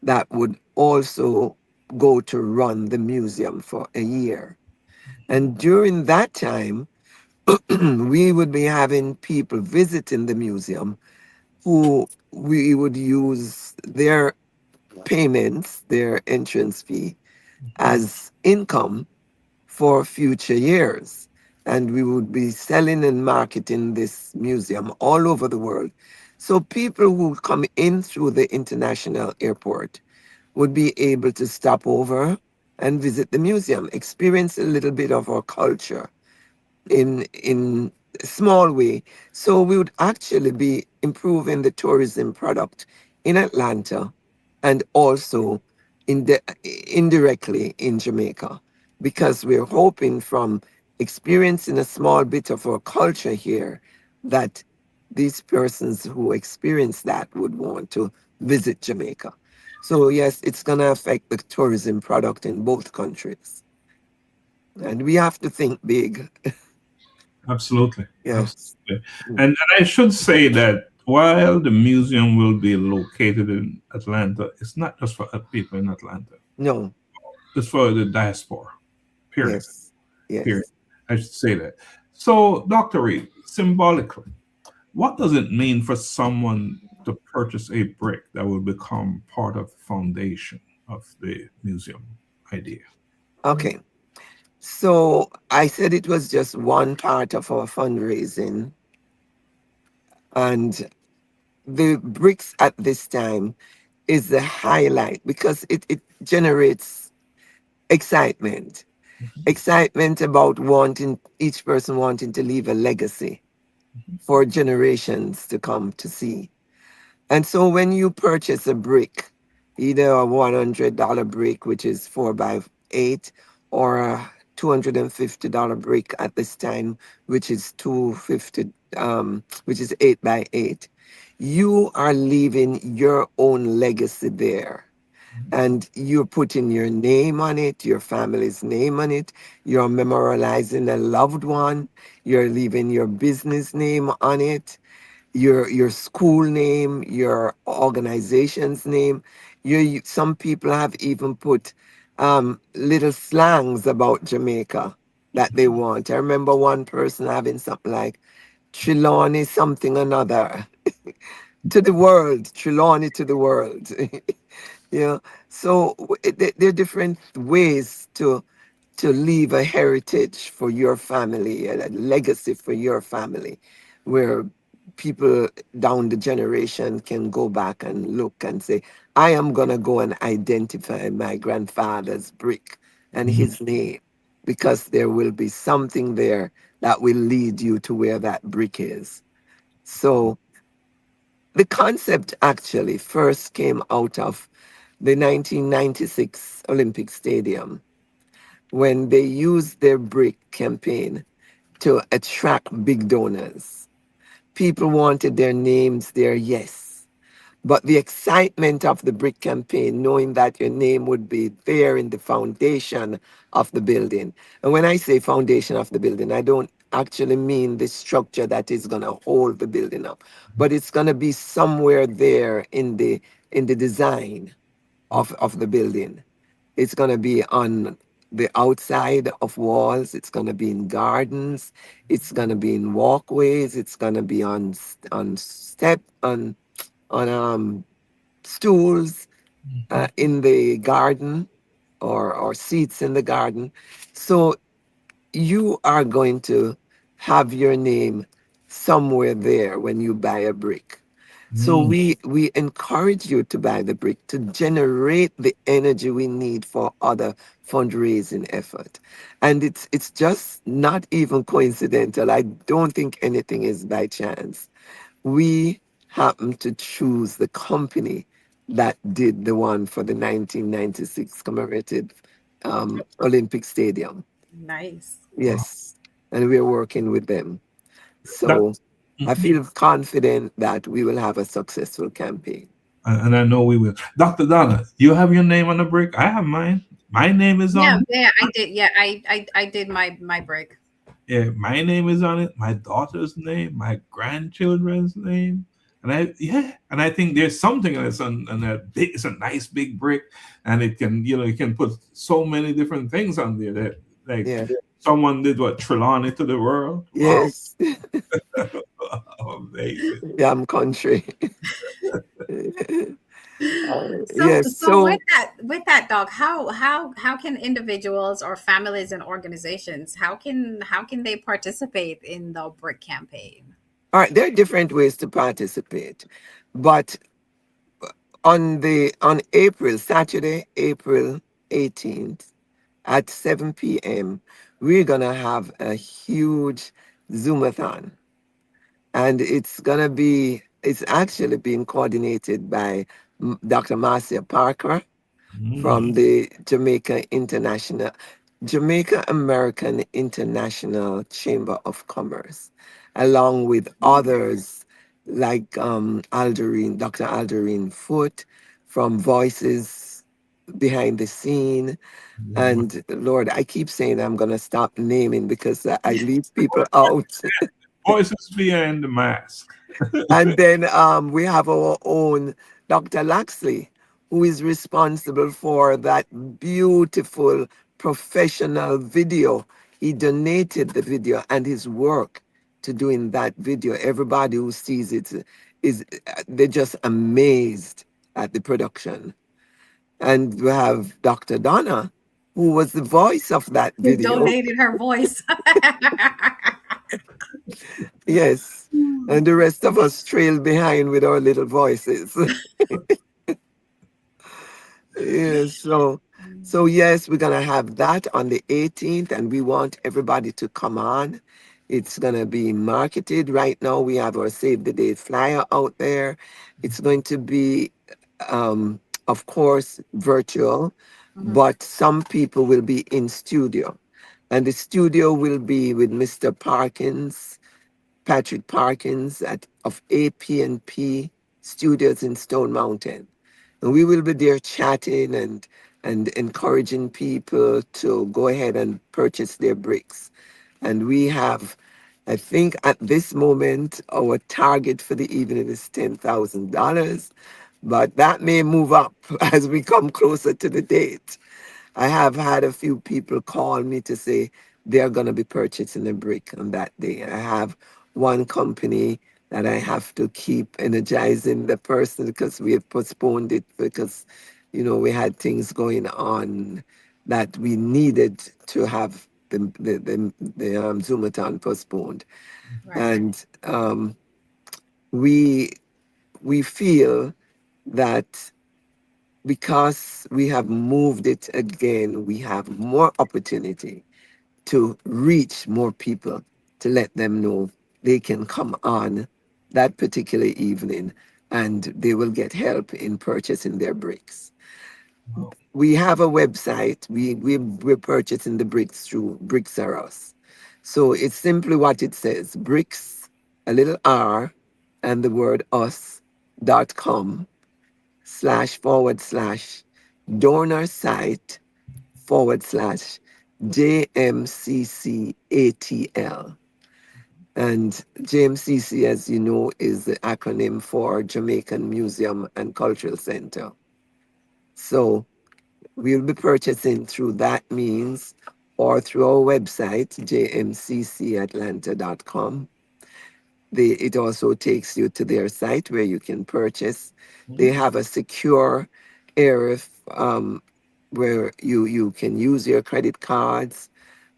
that would also go to run the museum for a year. And during that time, we would be having people visiting the museum who we would use their payments, their entrance fee, as income for future years. And we would be selling and marketing this museum all over the world. So people who come in through the international airport would be able to stop over and visit the museum, experience a little bit of our culture in a small way. So we would actually be improving the tourism product in Atlanta and also indirectly in Jamaica, because we're hoping from experiencing a small bit of our culture here that these persons who experience that would want to visit Jamaica. So yes, it's going to affect the tourism product in both countries. And we have to think big. Absolutely. Yes. Absolutely. And I should say that while the museum will be located in Atlanta, it's not just for people in Atlanta. No. It's for the diaspora. Period. Yes. Period. Yes. I should say that. So, Dr. Reid, symbolically, what does it mean for someone to purchase a brick that will become part of the foundation of the museum idea? Okay. So I said it was just one part of our fundraising. And the bricks at this time is the highlight because it generates excitement. Excitement about wanting each person wanting to leave a legacy for generations to come to see. And so when you purchase a brick, either a $100 brick, which is 4x8, or a $250 brick at this time, which is 250, which is 8x8, you are leaving your own legacy there. And you're putting your name on it, your family's name on it, you're memorializing a loved one, you're leaving your business name on it, your school name, your organization's name. Some people have even put little slangs about Jamaica that they want. I remember one person having something like Trelawney something another to the world, Trelawney to the world. Yeah. So there are different ways to leave a heritage for your family, a legacy for your family, where people down the generation can go back and look and say, I am going to go and identify my grandfather's brick and Mhm. his name, because there will be something there that will lead you to where that brick is. So the concept actually first came out of the 1996 Olympic Stadium when they used their brick campaign to attract big donors. People wanted their names there, yes. But the excitement of the brick campaign, knowing that your name would be there in the foundation of the building. And when I say foundation of the building, I don't actually mean the structure that is going to hold the building up, but it's going to be somewhere there in the design of the building. It's going to be on the outside of walls. It's going to be in gardens. It's going to be in walkways. It's going to be on step on stools in the garden, or seats in the garden. So you are going to have your name somewhere there when you buy a brick. So Mm. we encourage you to buy the brick to generate the energy we need for other fundraising effort. And it's just not even coincidental. I don't think anything is by chance. We happen to choose the company that did the one for the 1996 commemorative Olympic Stadium. Nice. Wow. Yes. And we're working with them. That, So I mhm. feel confident that we will have a successful campaign. And I know we will. Dr. Donna, you have your name on the brick. I have mine. My name is Yeah, on. yeah, I did. Yeah, I did my break. Yeah, my name is on it. My daughter's name, my grandchildren's name, and I think there's something that's on that big. It's a nice big brick, and it can you can put so many different things on there that like Yeah. someone did what Trelawney to the world. Wow, Yes. amazing. Yeah, I'm country. So Yes. so So with that dog, how can individuals or families and organizations how can they participate in the brick campaign? all right, there are different ways to participate, but on April, Saturday, April 18th at 7 p.m., we're gonna have a huge Zoomathon. And it's actually being coordinated by Dr. Marcia Parker Mm, from the Jamaica American International Chamber of Commerce, along with others like Dr. Alderine Foote from Voices Behind the Scene. And Lord, I keep saying I'm going to stop naming because I leave people out. voices behind the mask. And then we have our own Dr. Laxley, who is responsible for that beautiful professional video. He donated the video and his work to doing that video. Everybody who sees it is they're just amazed at the production. And we have Dr. Donna, who was the voice of that Who video. donated her voice? Yes. And the rest of us trail behind with our little voices. Yes, so yes, we're gonna have that on the 18th, and we want everybody to come on. It's gonna be marketed. Right now, we have our Save the Date flyer out there. It's going to be, of course, virtual, Mhm. but some people will be in studio, and the studio will be with Mr. Patrick Parkins of APNP Studios in Stone Mountain. And we will be there chatting and encouraging people to go ahead and purchase their bricks. And we have, I think at this moment, our target for the evening is $10,000, but that may move up as we come closer to the date. I have had a few people call me to say they're going to be purchasing a brick on that day. I have one company that I have to keep energizing the person because we have postponed it because, we had things going on that we needed to have the Zoomathon postponed. Right. And we we feel that because we have moved it again, we have more opportunity to reach more people to let them know they can come on that particular evening and they will get help in purchasing their bricks. Wow. We have a website. We're purchasing the bricks through Bricks R Us. So it's simply what it says: bricks, a little r, and the word us.com// site /JMCCATL. And JMCC, as you know, is the acronym for Jamaican Museum and Cultural Center. So we'll be purchasing through that means or through our website, jmccatlanta.com. It also takes you to their site where you can purchase. They have a secure area where you can use your credit cards,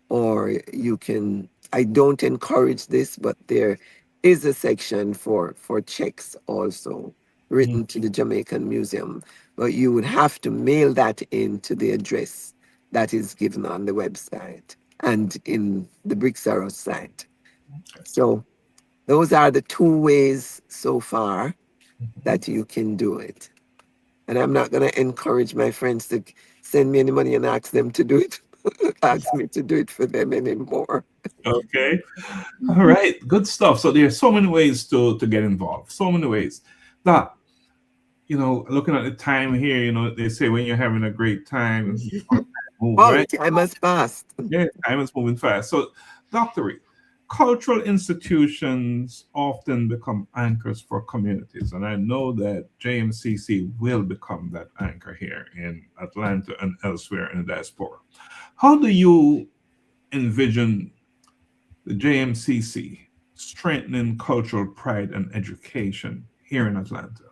or you can, I don't encourage this, but there is a section for checks also Mm. written to the Jamaican Museum, but you would have to mail that in to the address that is given on the website and in the Bricks Arrow site. So those are the two ways so far that you can do it. And I'm not going to encourage my friends to send me any money and ask them to do it, ask me to do it for them anymore. Okay. All right. Good stuff. So there's so many ways to get involved. So many ways. That, looking at the time here, they say when you're having a great time, move, Oh, right? the time has passed. Yeah, time is moving fast. So, Dr. Reed, cultural institutions often become anchors for communities. And I know that JMCC will become that anchor here in Atlanta and elsewhere in the diaspora. How do you envision the JMCC strengthening cultural pride and education here in Atlanta?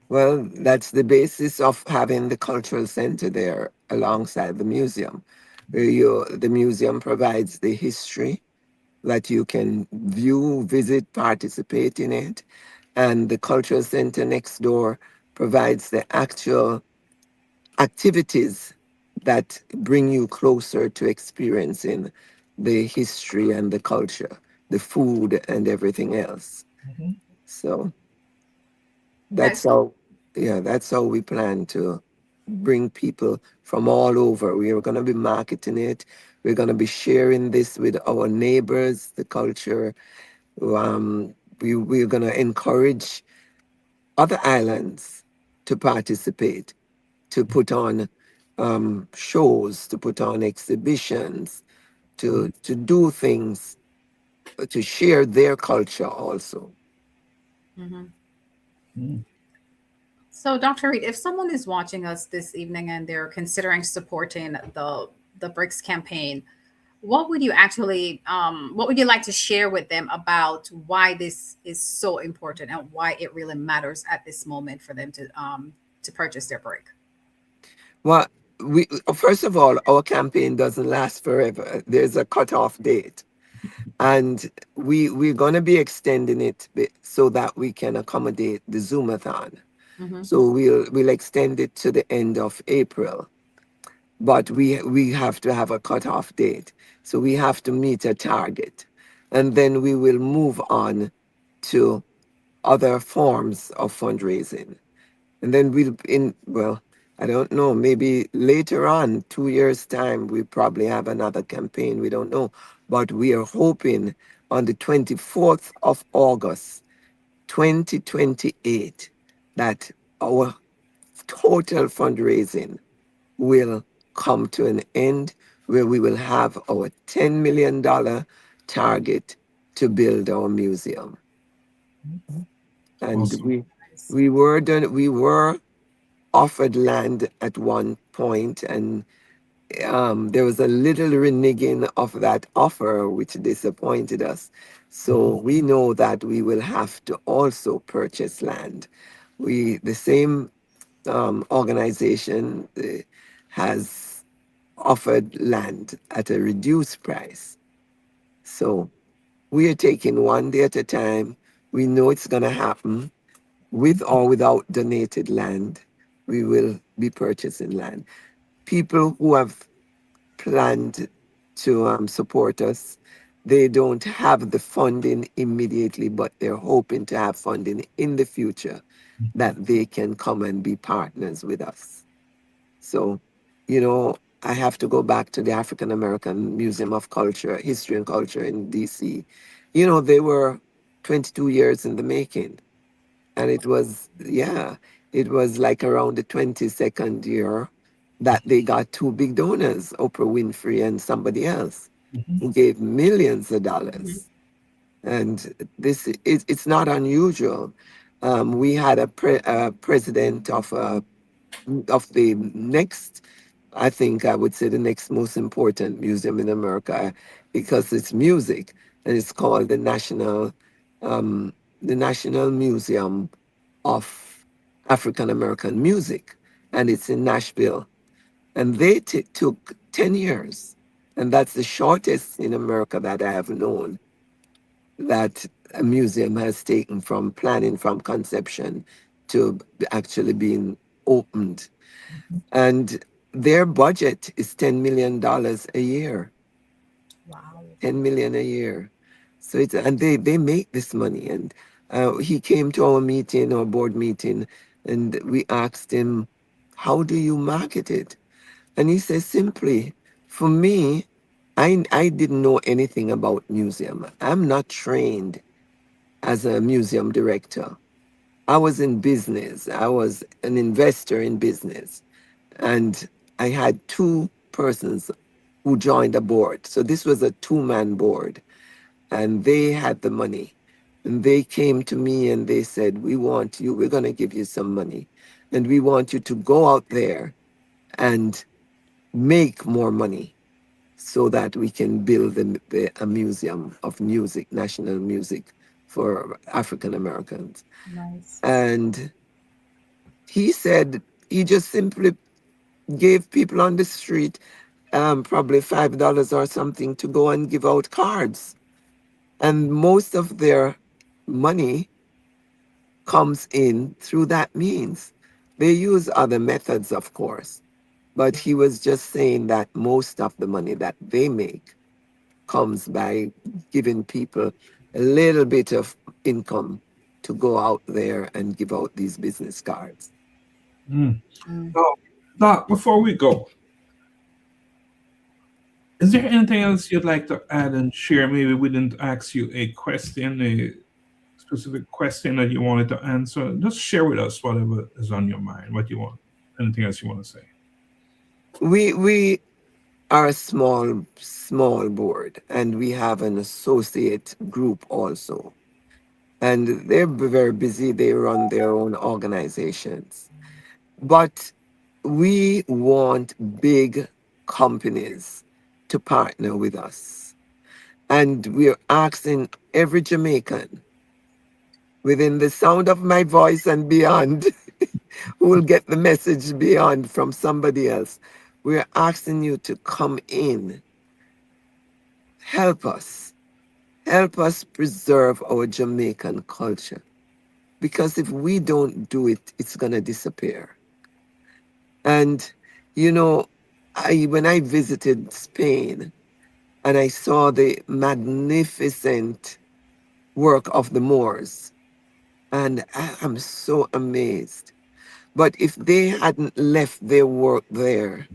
Well, that's the basis of having the cultural center there alongside the museum, where the museum provides the history that you can view, visit, participate in it, and the cultural center next door provides the actual activities that bring you closer to experiencing the history and the culture, the food and everything else. Mhm. So that's That's how, yeah, that's how we plan to bring people from all over. We are going to be marketing it. We're going to be sharing this with our neighbors, the culture. We're going to encourage other islands to participate, to put on shows, to put on exhibitions, to do things, to share their culture also. mhm. Mm. So, Dr. Reed, if someone is watching us this evening and they're considering supporting the BRICS campaign, what would you like to share with them about why this is so important and why it really matters at this moment for them to purchase their brick? Well, we first of all, our campaign doesn't last forever. There's a cutoff date, and we're going to be extending it so that we can accommodate the Zoomathon. Hmm. So we'll extend it to the end of April, but we have to have a cutoff date. So we have to meet a target, and then we will move on to other forms of fundraising. And then I don't know, maybe later on, 2 years' time, we probably have another campaign. We don't know. But we are hoping on the 24th of August, 2028, that our total fundraising will come to an end, where we will have our $10 million target to build our museum. And Awesome. Nice. we were offered land at one point, and there was a little reneging of that offer, which disappointed us. So we know that we will have to also purchase land. The same organization has offered land at a reduced price. So we are taking one day at a time. We know it's going to happen with or without donated land. We will be purchasing land. People who have planned to support us, they don't have the funding immediately, but they're hoping to have funding in the future that they can come and be partners with us. So, I have to go back to the African American Museum of Culture, History and Culture in DC. They were 22 years in the making. And it was like around the 22nd year that they got two big donors, Oprah Winfrey and somebody else, Mhm. who gave millions of dollars. And it's not unusual. We had a president of the next, I think I would say the next most important museum in America, because it's music, and it's called um, the National Museum of African American Music, and it's in Nashville. And they took 10 years, and that's the shortest in America that I have known, that a museum has taken from planning, from conception to actually being opened. And their budget is $10 million a year, Wow. 10 million a year. So and they make this money. And he came to our meeting, our board meeting, and we asked him, how do you market it? And he says, simply, for me, I didn't know anything about museum. I'm not trained as a museum director. I was in business. I was an investor in business. And I had two persons who joined the board. So this was a two-man board, and they had the money. And they came to me and they said, we want you, we're going to give you some money. And we want you to go out there and make more money so that we can build a museum of music, national music for African Americans. Nice. And he said he just simply gave people on the street probably $5 or something to go and give out cards. And most of their money comes in through that means. They use other methods, of course, but he was just saying that most of the money that they make comes by giving people a little bit of income to go out there and give out these business cards. Mm. Mm. Now, Doc, before we go, is there anything else you'd like to add and share? Maybe we didn't ask you a question, a specific question that you wanted to answer. Just share with us whatever is on your mind, what you want, anything else you want to say. We are a small board, and we have an associate group also. And they're very busy. They run their own organizations. But we want big companies to partner with us. And we're asking every Jamaican within the sound of my voice and beyond who will get the message beyond from somebody else. We're asking you to come in, help us, help us preserve our Jamaican culture. Because if we don't do it, it's going to disappear. And, you know, when I visited Spain and I saw the magnificent work of the Moors, and I'm so amazed. But if they hadn't left their work there,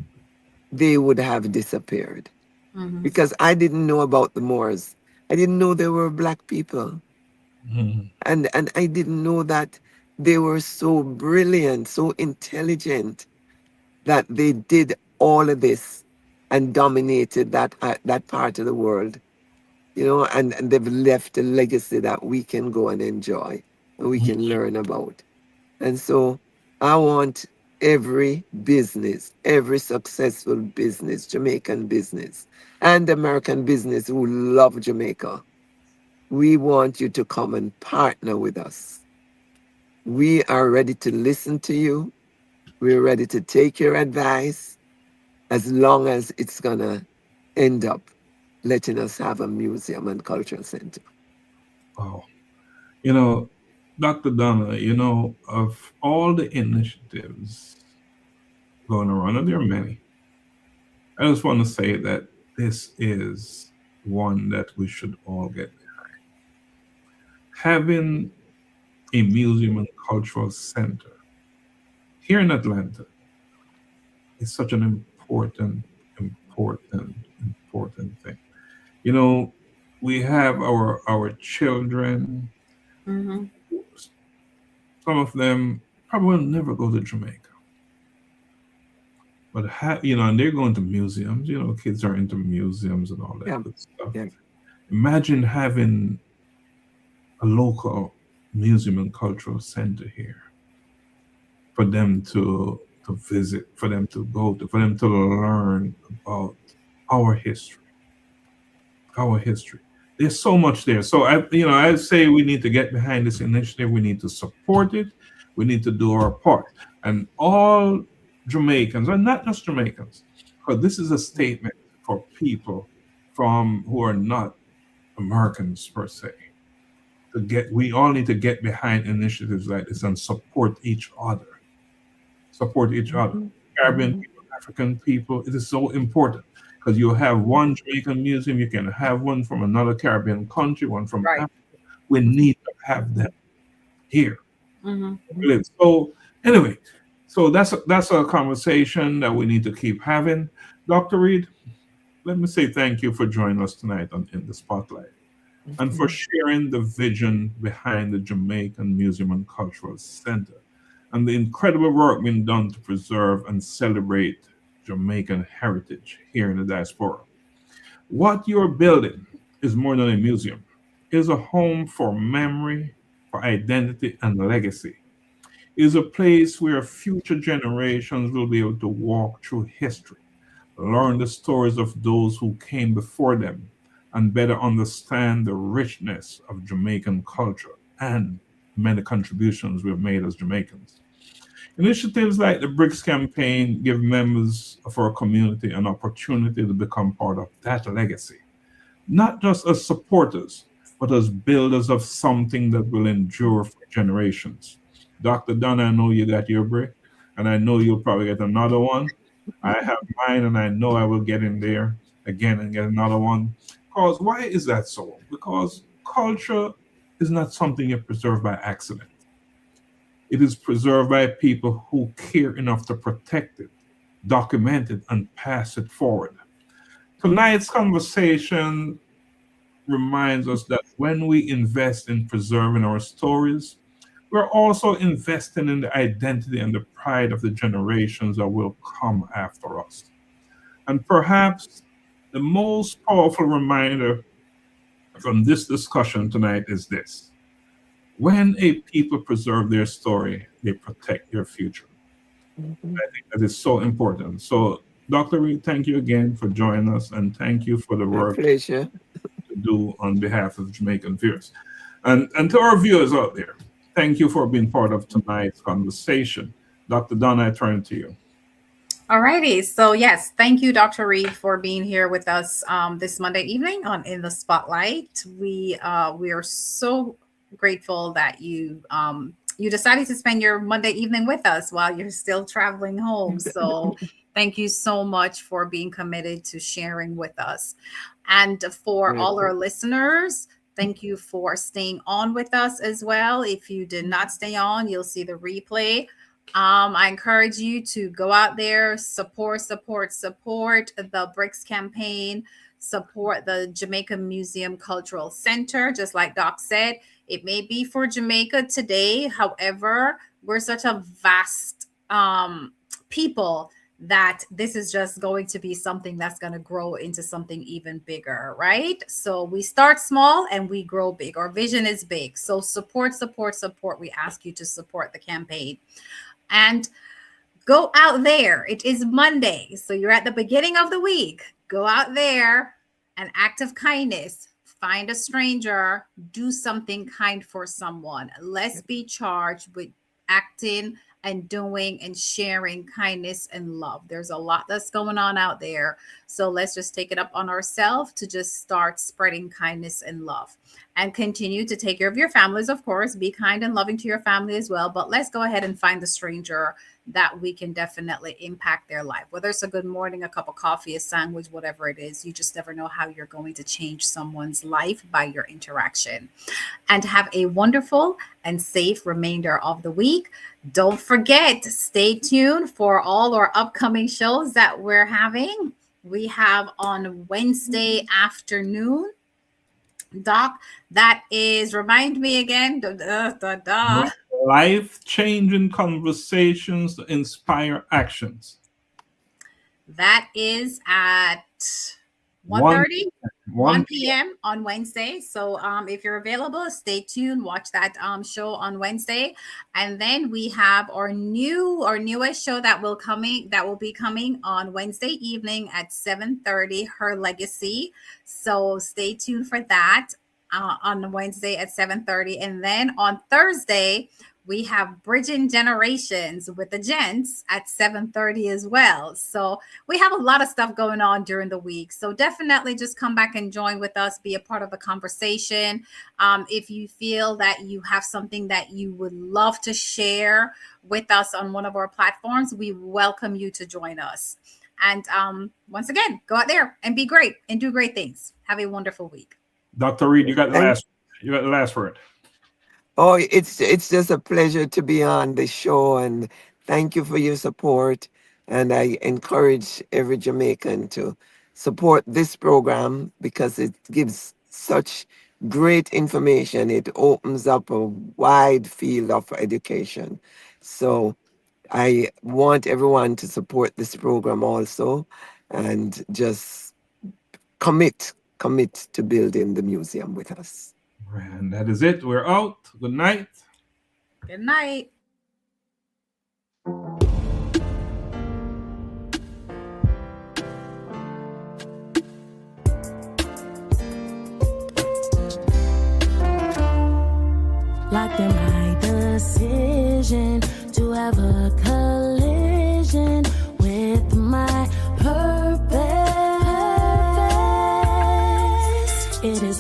they would have disappeared. Mm-hmm. Because I didn't know about the Moors. I didn't know there were black people. Mhm. And I didn't know that They were so brilliant, so intelligent that they did all of this and dominated that part of the world, and they've left a legacy that we can go and enjoy and we can learn about. And so I want every business, every successful business, Jamaican business and American business who love Jamaica, we want you to come and partner with us. We are ready to listen to you. We're ready to take your advice as long as it's going to end up letting us have a museum and cultural center. Wow. You know, Dr. Donna, of all the initiatives going around, and there are many, I just want to say that this is one that we should all get behind. Having a museum and cultural center here in Atlanta is such an important thing. You know, we have our children. Mm-hmm. Some of them probably will never go to Jamaica, but and they're going to museums. Kids are into museums and all that Yeah, good stuff. yeah. Imagine having a local museum and cultural center here for them to visit, for them to go to, for them to learn about our history. Our history. There's so much there. So I say we need to get behind this initiative. We need to support it. We need to do our part. And all Jamaicans, and not just Jamaicans, because this is a statement for people who are not Americans per se. We all need to get behind initiatives like this and support each other. Support each other. Caribbean people, African people. It is so important because you have one Jamaican museum, you can have one from another Caribbean country, one from Right. Africa. We need to have them here. Mm-hmm. So anyway, so that's a conversation that we need to keep having. Dr. Reid, let me say thank you for joining us tonight in the spotlight and for sharing the vision behind the Jamaican Museum and Cultural Center and the incredible work being done to preserve and celebrate Jamaican heritage here in the diaspora. What you're building is more than a museum. It is a home for memory, for identity, and legacy. It is a place where future generations will be able to walk through history, learn the stories of those who came before them, and better understand the richness of Jamaican culture and many contributions we've made as Jamaicans. Initiatives like the BRICS campaign give members of our community an opportunity to become part of that legacy, not just as supporters, but as builders of something that will endure for generations. Dr. Donna, I know you got your brick, and I know you'll probably get another one. I have mine, and I know I will get in there again and get another one. Because why is that so? Because culture is not something you preserve by accident. It is preserved by people who care enough to protect it, document it, and pass it forward. Tonight's conversation reminds us that when we invest in preserving our stories, we're also investing in the identity and the pride of the generations that will come after us. And perhaps the most powerful reminder from this discussion tonight is this: when a people preserve their story, they protect their future. I think that is so important. So, Dr. Reid, thank you again for joining us, and thank you for the My work pleasure. to do on behalf of Jamaican viewers. And to our viewers out there, thank you for being part of tonight's conversation. Dr. Donna, I turn to you. Alrighty. So yes, thank you, Dr. Reid, for being here with us this Monday evening on In the Spotlight. We are so grateful that you decided to spend your Monday evening with us while you're still traveling home. So thank you so much for being committed to sharing with us. And for all our listeners, thank you for staying on with us as well. If you did not stay on, you'll see the replay. I encourage you to go out there, support the BRICS campaign. support the Jamaican Museum Cultural Center, just like Doc said. It may be for Jamaica today. However, we're such a vast people that this is just going to be something that's going to grow into something even bigger, right? So we start small and we grow big. Our vision is big. So support, support, support. We ask you to support the campaign. And go out there. It is Monday. So you're at the beginning of the week. Go out there, an act of kindness. Find a stranger. Do something kind for someone. Let's be charged with acting and doing and sharing kindness and love. There's a lot that's going on out there. So let's just take it up on ourselves to just start spreading kindness and love, and continue to take care of your families. Of course, be kind and loving to your family as well. But let's go ahead and find the stranger that we can definitely impact their life. Whether it's a good morning, a cup of coffee, a sandwich, whatever it is, you just never know how you're going to change someone's life by your interaction. And have a wonderful and safe remainder of the week. Don't forget, stay tuned for all our upcoming shows that we're having. We have on Wednesday afternoon, Doc, that is, remind me again, Life-changing conversations to inspire actions. That is at 1:30, 1 p.m. on Wednesday. So if you're available, stay tuned, watch that show on Wednesday. And then we have our newest show that will be coming on Wednesday evening at 7:30, Her Legacy. So stay tuned for that on Wednesday at 7:30. And then on Thursday, we have Bridging Generations with the gents at 7:30 as well. So we have a lot of stuff going on during the week. So definitely just come back and join with us, be a part of the conversation. If you feel that you have something that you would love to share with us on one of our platforms, we welcome you to join us. And once again, go out there and be great and do great things. Have a wonderful week. Dr. Reid, you got the last word. Oh, it's just a pleasure to be on the show, and thank you for your support. And I encourage every Jamaican to support this program because it gives such great information. It opens up a wide field of education. So I want everyone to support this program also, and just commit to building the museum with us. And that is it. We're out. Good night. Good night. Like the right decision to have a collision with my purpose. It is